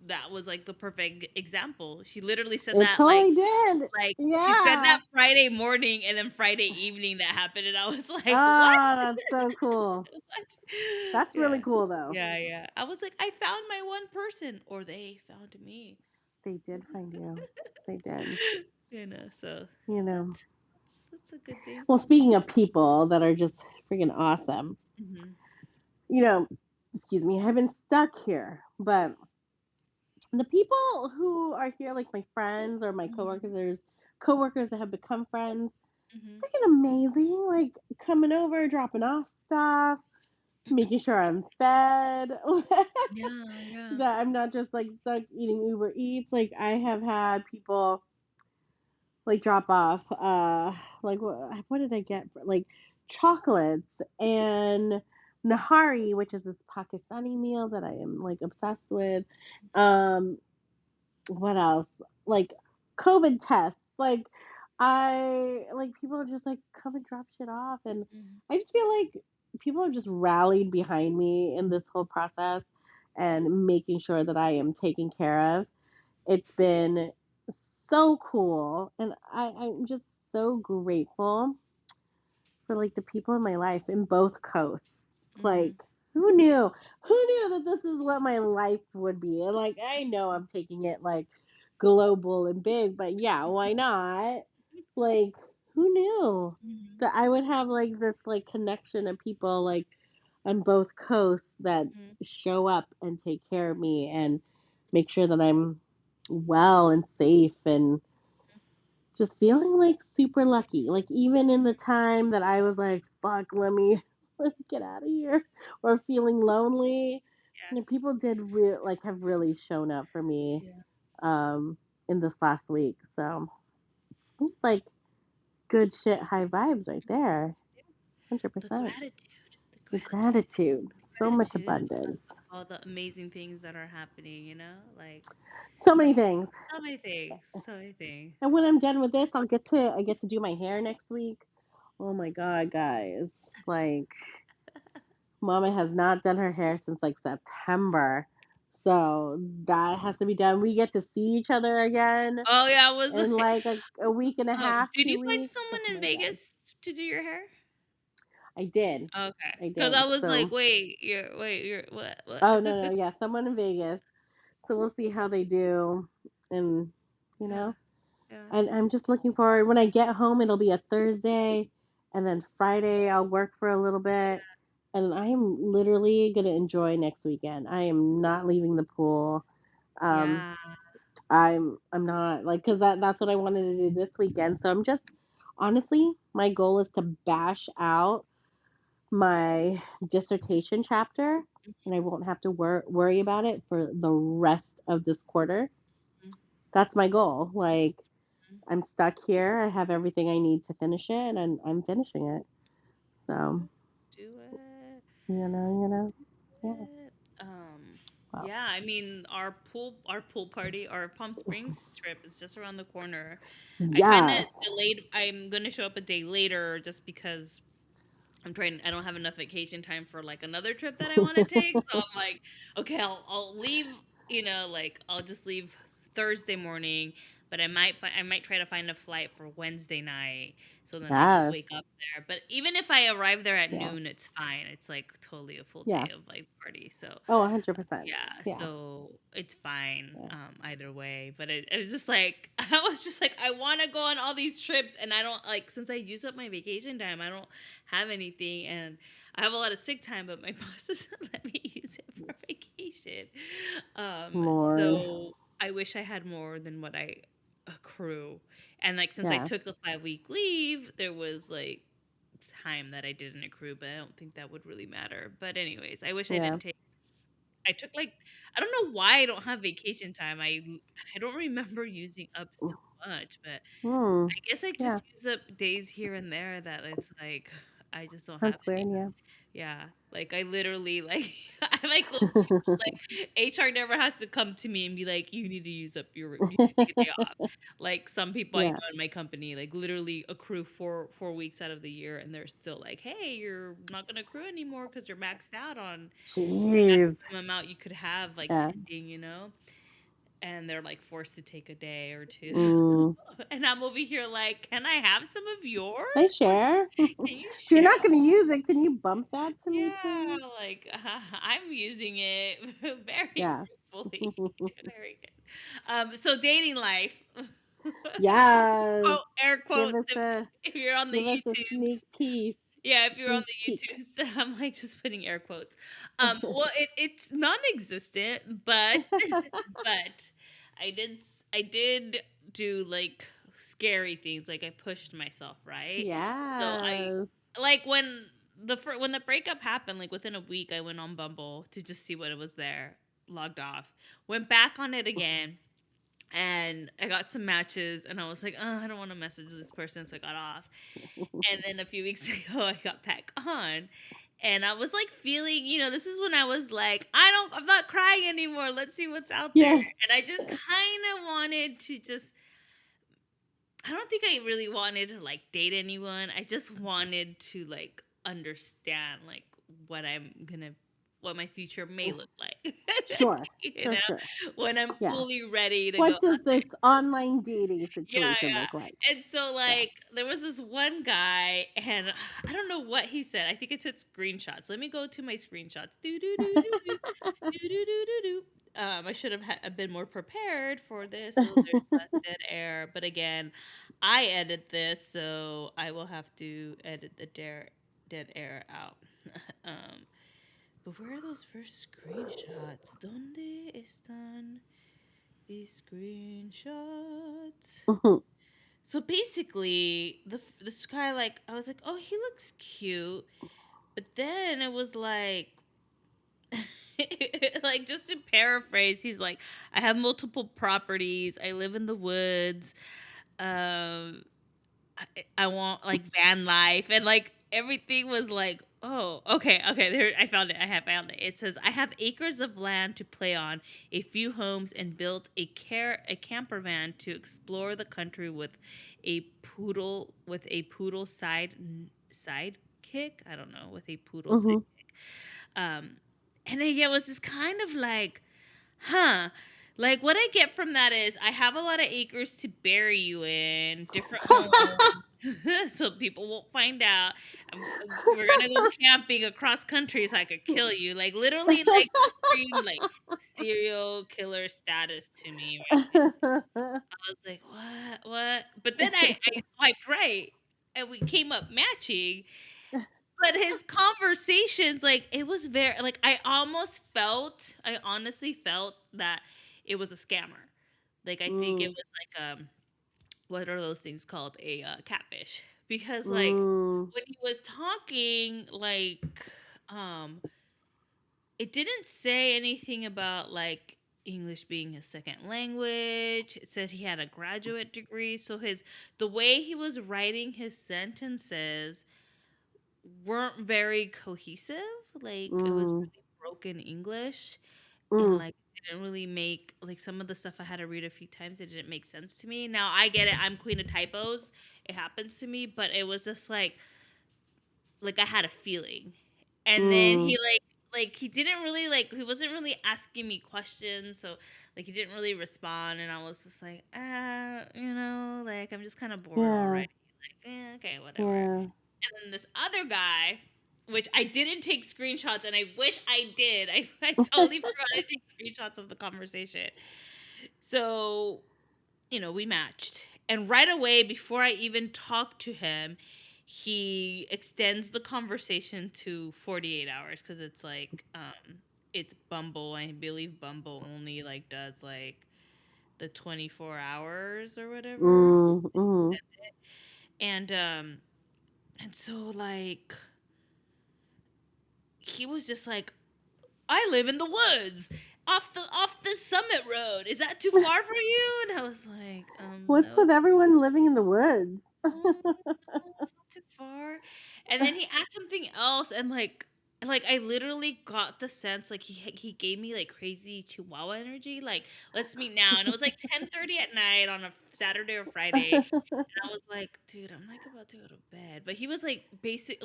that was like the perfect example. She literally said It that like totally did. she said Yeah. that Friday morning and then Friday evening that happened and I was like, what? Ah, that's so cool. What? That's really Yeah, cool, though. yeah, I was like, I found my one person, or they found me. They did find you. They did. So You that's know. that's a good thing. Well, speaking of people that are just freaking awesome, Mhm. you know, excuse me, I've been stuck here, but the people who are here, like my friends or my Mhm. coworkers, there's coworkers that have become friends, Mhm. freaking amazing. Like coming over, dropping off stuff, making sure I'm fed, Yeah, yeah. that I'm not just like stuck eating Uber Eats. Like I have had people like drop off like what did I get for like chocolates and nahari, which is this Pakistani meal that I am like obsessed with. um what else, like COVID tests, like I like people just like come and drop shit off, and Mhm. I just feel like people have just rallied behind me in this whole process and making sure that I am taken care of. It's been so cool, and I'm just so grateful for like the people in my life in both coasts. Like, Mhm. who knew? Who knew that this is what my life would be? And like, I know I'm taking it like global and big, but yeah, why not? Like, who knew Mhm. that I would have like this like connection of people like on both coasts that Mhm. show up and take care of me and make sure that I'm well and safe and just feeling like super lucky. Like even in the time that I was like, fuck, let me get out of here, or feeling lonely, people did like have really shown up for me Yeah. um in this last week. So it's like good shit, high vibes right there. Yeah. The 100%. gratitude. The The gratitude. gratitude, The so much gratitude abundance, of all the amazing things that are happening, like so many things. so many things. So many things. And when I'm done with this, I get to do my hair next week. Oh my god, guys. Like, Mama has not done her hair since like September. So that has to be done. We get to see each other again Oh, yeah, I was in like, like a week and a half, did you 2 find weeks. Oh someone in my god. Vegas to do your hair? I did. Okay, I because I did. was like, So, you're what? oh no, no, yeah, someone in Vegas. So we'll see how they do, and you Yeah, know, yeah, and I'm just looking forward. When I get home, it'll be a Thursday, and then Friday I'll work for a little bit, and I am literally gonna enjoy next weekend. I am not leaving the pool. Um, yeah. I'm not like because that's what I wanted to do this weekend. So I'm just honestly, my goal is to bash out my dissertation chapter, and I won't have to worry about it for the rest of this quarter. Mhm, That's my goal. Like mhm. I'm stuck here. I have everything I need to finish it, and I'm finishing it. So Yeah, do it. yeah. It. Well, Yeah, I mean, our pool party, our Palm Springs trip is just around the corner. I kind of yes. delayed. I'm gonna show up a day later just because I don't have enough vacation time for like another trip that I want to take. So I'm like, okay, I'll leave, like I'll just leave Thursday morning, but I might try to find a flight for Wednesday night. So then I just Yes. wake up there. But even if I arrive there at Yeah. noon, it's fine. It's like totally a full Yeah. day of like party. So Oh, 100%. yeah, Yeah. so it's fine, Yeah. either way. But it was just like I was just like I want to go on all these trips, and I don't like since I use up my vacation time, I don't have anything, and I have a lot of sick time, but my boss doesn't let me use it for vacation. Lord. So I wish I had more than what I accrue, and like since I Yeah. took a 5 week leave, there was like time that I didn't accrue, but I don't think that would really matter. But anyways, I wish I Yeah. didn't take. I took like I don't know why I don't have vacation time. I don't remember using up so much, but Hmm. I guess I Yeah. just use up days here and there that it's like I just don't have That's any. weird. Yeah. Yeah, like I literally like I'm like those people like HR never has to come to me and be like, you need to use up you need to take a day off. Like some people I Yeah. know in my company like literally accrue four weeks out of the year and they're still like, hey, you're not gonna accrue anymore because you're maxed out on the Jeez. maximum amount you could have like Yeah. pending. And they're like forced to take a day or two. Mm. And I'm over here like, can I have some of yours? Can I Like, share? can you If you're share? not going to use it, can you bump that to me, Yeah, please? like I'm using it very Yeah. fruitfully. Very good. So dating life. Yes. Quote air Give quotes us a if you're on the give us a YouTubes. sneak peek. Yeah, if you're on Sneak the peek. YouTubes, I'm like just putting air quotes. Well, it's non-existent, but but I did do like scary things. Like I pushed myself, right? So I Yes. like when the breakup happened, like within a week, I went on Bumble to just see what it was there. Logged off, went back on it again, and I got some matches, and I was like, oh, I don't want to message this person, so I got off. And then a few weeks ago, I got back on. And I was like feeling, this is when I was like, I'm not crying anymore. Let's see what's out there. Yes. And I just kind of wanted to I don't think I really wanted to like date anyone. I just wanted to like understand like what I'm gonna what my future may look like. Sure. you Sure, know, sure. when I'm Yeah. fully ready to go What does out there. this online dating Yeah, situation look like? yeah. And so Yeah. like there was this one guy and I don't know what he said. I think I took screenshots. Let me go to my screenshots. Do do do do do do do do do do. I should have been more prepared for this, so there's less dead air. But again, I edit this, so I will have to edit the dead air out. um, but where are those first screenshots? ¿Dónde están these screenshots? So basically, this guy like I was like, oh, he looks cute, but then it was like, like just to paraphrase, he's like, I have multiple properties, I live in the woods, um, I want like van life, and like everything was like, oh, okay, okay, there, I found it, I have found it. It says, I have acres of land to play on, a few homes, and built a camper van to explore the country with a poodle sidekick. sidekick. I don't know, with a poodle Mhm. sidekick. And it was just kind of like, huh. Like what I get from that is I have a lot of acres to bury you in, different homes, so people won't find out. We're gonna go camping across country so I could kill you. Like literally, like just scream like serial killer status to me. I was like, what, what? But then I swiped right, and we came up matching. But his conversations, like, it was very like, I honestly felt that it was a scammer. Like, I think it Mm. was like, what are those things called? A, catfish. Because, like, Mm. when he was talking, like, um, it didn't say anything about, like, English being his second language. It said he had a graduate degree, so the way he was writing his sentences weren't very cohesive. Like it was Mm. really broken English, and Mm. like it didn't really make like some of the stuff I had to read a few times. It didn't make sense to me. Now I get it. I'm queen of typos. It happens to me, but it was just like I had a feeling, and then Mm. he didn't really he wasn't really asking me questions, so like he didn't really respond, and I was just like like I'm just kind of bored Yeah. already. Like okay, whatever. Yeah. And then this other guy, which I didn't take screenshots, and I wish I did. I totally forgot to take screenshots of the conversation. So, we matched. And right away, before I even talked to him, he extends the conversation to 48 hours because it's Bumble. I believe Bumble only does the 24 hours or whatever. Mm. Mm. And so he was just like, I live in the woods off the summit road. Is that too far for you? And I was like, What's no. with everyone living in the woods? No, it's not too far. And then he asked something else, and I literally got the sense he gave me like crazy Chihuahua energy. Like, let's meet now. And it was like 10:30 at night on a Saturday or Friday. And I was like, dude, I'm like about to go to bed. But he was like basic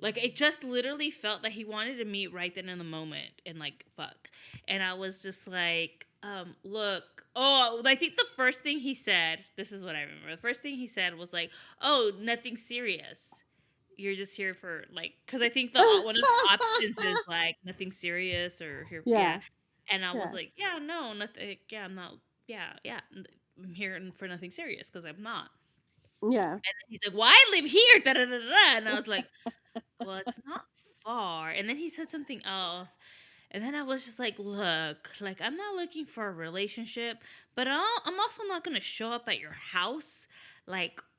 like it just literally felt that he wanted to meet right then in the moment and like fuck. And I was just like, look, oh, I think the first thing he said, this is what I remember. The first thing he said was like, oh, nothing serious. You're just here for because I think the one of the options is like nothing serious or here, yeah. Yeah. And I was Yeah. like, yeah, no, nothing. Yeah, I'm not. Yeah, yeah, I'm here for nothing serious because I'm not. Yeah. And then he's like, well, I live here, da da da da. And I was like, well, it's not far. And then he said something else. And then I was just like, look, like, I'm not looking for a relationship, but I'm also not going to show up at your house,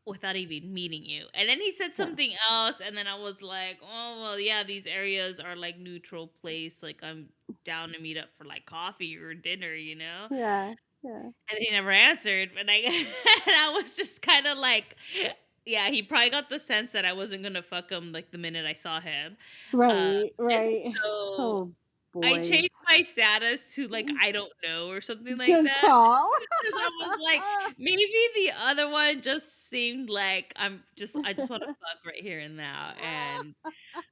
without even meeting you. And then he said Yeah. something else. And then I was like, oh, well, yeah, these areas are like neutral place. Like, I'm down to meet up for like coffee or dinner, you know? Yeah. Yeah. And he never answered. And and I was just kind of like, yeah, he probably got the sense that I wasn't gonna fuck him like the minute I saw him. Uh, Right. and Right. so Oh I boy. changed my status to I don't know or something like Good that call. because I was like, maybe the other one just seemed like I just want to fuck right here and now, and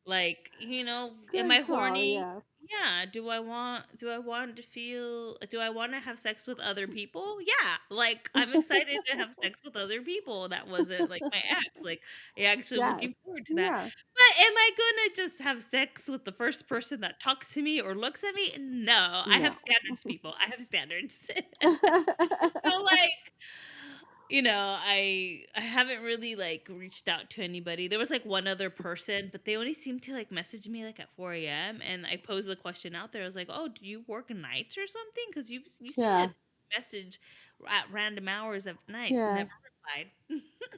am Good I call. horny? Yeah. Yeah. Do I want to have sex with other people? Yeah. Like I'm excited to have sex with other people. That wasn't like my ex. Like I actually Yes. looking forward to that. Yeah. But am I gonna just have sex with the first person that talks to me or looks at me? No. I have No. standards, people. I have standards. So I haven't really reached out to anybody. There was one other person, but they only seemed to message me at 4 a.m. And I posed the question out there. I was like, "Oh, do you work nights or something? Because you seem Yeah. to message at random hours of nights." Yeah. Never replied.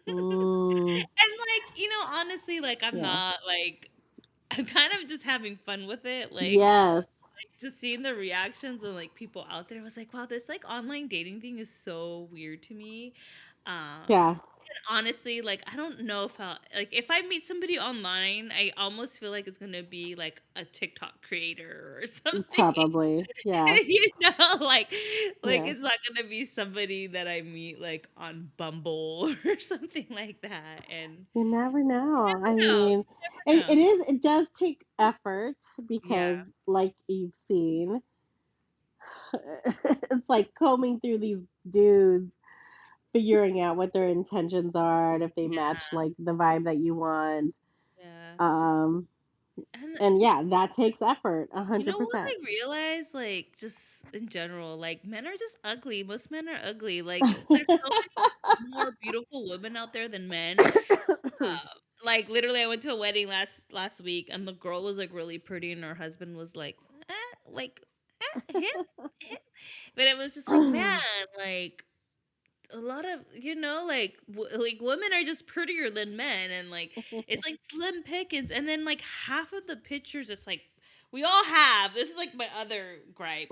Mm. And honestly, I'm Yeah. not I'm kind of just having fun with it. Yes. Just seeing the reactions of people out there, I was like, wow, this online dating thing is so weird to me. Um, Yeah. And honestly, like, I don't know if I'll like, if I meet somebody online, I almost feel like it's gonna be, like, a TikTok creator or something. Probably. Yeah. You know, like, Yeah. it's not gonna be somebody that I meet, like, on Bumble or something like that, and You never know. I never know, mean, you never know. it does take effort Yeah, because, like you've seen, it's like combing through these dudes, figuring out what their intentions are and if they match yeah, like the vibe that you want. yeah, Um, and and yeah, that takes effort, a you hundred know what percent. I realized, like, just in general, like, men are just ugly, most men are ugly, like, there's so many more beautiful women out there than men. Like, literally, I went to a wedding last week, and the girl was, like, really pretty, and her husband was like, him, him. But it was just like, man, like, a lot of like, women are just prettier than men, and, like, it's, like, slim pickings, and then, like, half of the pictures, it's like we all have this is, like, my other gripe.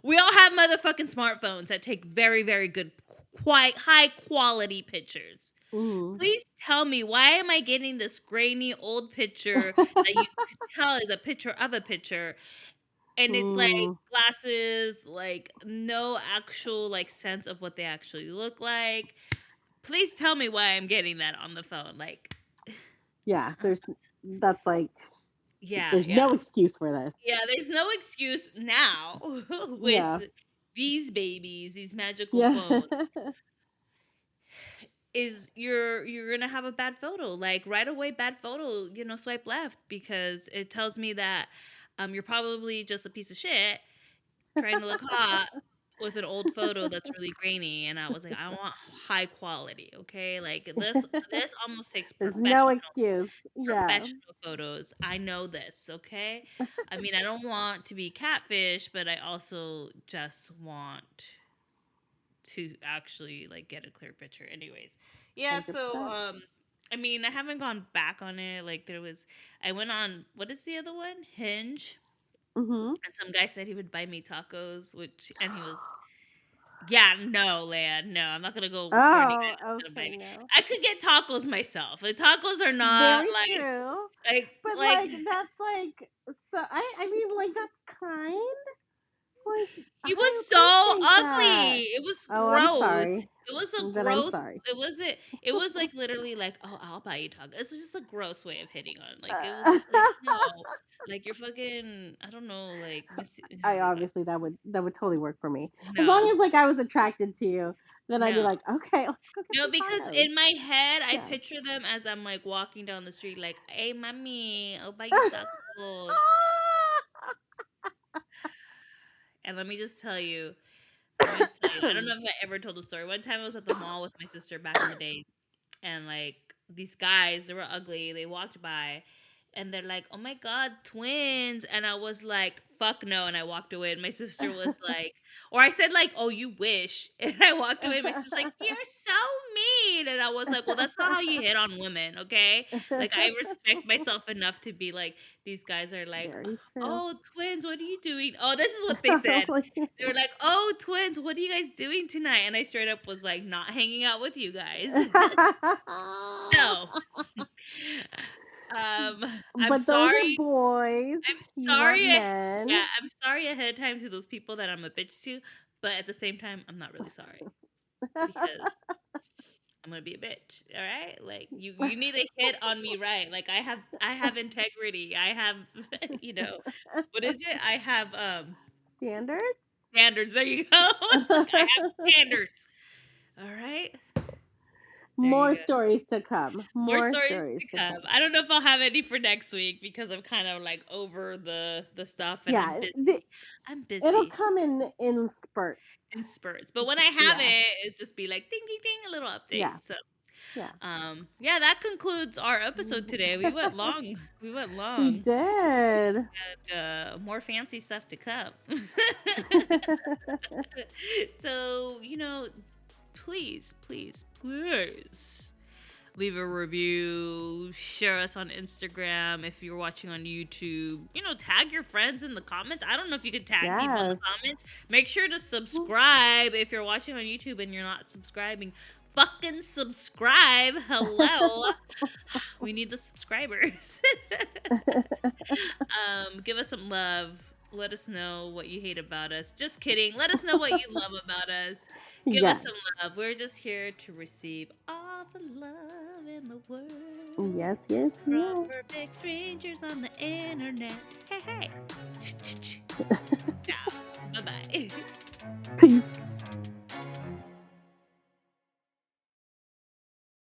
We all have motherfucking smartphones that take very, very good, quite high quality pictures. Mm. Please tell me, why am I getting this grainy old picture that you could tell is a picture of a picture, and it's, like, Mm. glasses, like, no actual, like, sense of what they actually look like. Please tell me why I'm getting that on the phone, like, Yeah, that's like, yeah, there's yeah. no excuse for this. Yeah, there's no excuse now with Yeah. these babies, these magical Yeah. phones. Is you're gonna have a bad photo, like, right away, bad photo, swipe left, because it tells me that you're probably just a piece of shit trying to look hot with an old photo that's really grainy. And I was like, I want high quality, okay, like, this almost takes There's no professional excuse. Yeah. photos. I know this, okay. I mean, I don't want to be catfish, but I also just want to actually, like, get a clear picture. Anyways, yeah, so 100%. I mean, I haven't gone back on it. Like, I went on, what is the other one? Hinge. Mhm. And some guy said he would buy me tacos, and he was, yeah, no, Leia, no, I'm not gonna go for any guy Oh, that's gonna buy okay, me. no. I could get tacos myself. The tacos are not Very true. like But like like that's like, so I mean, like, that's kind. Like, he was I so appreciate that. ugly. It was Oh, I'm gross. sorry. It was a Then I'm gross. sorry. It was like, literally, like, oh, I'll buy you tacos. It's just a gross way of hitting on. Like, it was just like, no, like, you're fucking, I don't know, like, miss. I obviously, that would totally work for me. As long No, as like I was attracted to you, then I'd be no. like, okay, let's go get No, some because tacos. in my head, I Yeah. picture them as I'm, like, walking down the street, like, "Hey, mommy, I'll buy you tacos." And let me just tell you, I don't know if I ever told the story. One time I was at the mall with my sister back in the day, and, like, these guys, they were ugly. They walked by, and they're like, "Oh my god, twins!" And I was like, "Fuck no!" And I walked away. And my sister was like, or I said, like, "Oh, you wish." And I walked away. And my sister's like, "You're so mean." And I was like, "Well, that's not how you hit on women, okay? Like, I respect myself enough to be like, these guys are like, Very true. "Oh, twins, what are you doing?" Oh, this is what they said. They were like, "Oh, twins, what are you guys doing tonight?" And I straight up was like, "Not hanging out with you guys." So, um, I'm But those are sorry. boys. I'm You want sorry. Yeah, men. I'm sorry ahead of time to those people that I'm a bitch to, but at the same time, I'm not really sorry, because I'm gonna be a bitch. All right, like, you need to hit on me right. Like, I have integrity. I have, what is it? I have Standards? standards. There you go. It's like, I have standards. All right, there you More go. stories to come. More More stories stories to to come. come. I don't know if I'll have any for next week, because I'm kind of, like, over the stuff, and I'm Yeah, busy. I'm it'll busy come in spurts. in spurts. But when I have Yeah. it just be like, ding ding ding, a little update. Yeah. So, Yeah. yeah, that concludes our episode today. We went long. We went We long. did. And more fancy stuff to come. So, please, please, please, leave a review, share us on Instagram. If you're watching on YouTube, tag your friends in the comments. I don't know if you can tag people in the Yes. comments. Make sure to subscribe if you're watching on YouTube and you're not subscribing. Fucking subscribe. Hello. We need the subscribers. Give us some love. Let us know what you hate about us. Just kidding. Let us know what you love about us. Give us Yes. some love. We're just here to receive all the love in the world Yes, yes, from yes. perfect strangers on the internet. Hey, hey. Ciao. Bye-bye. Peace.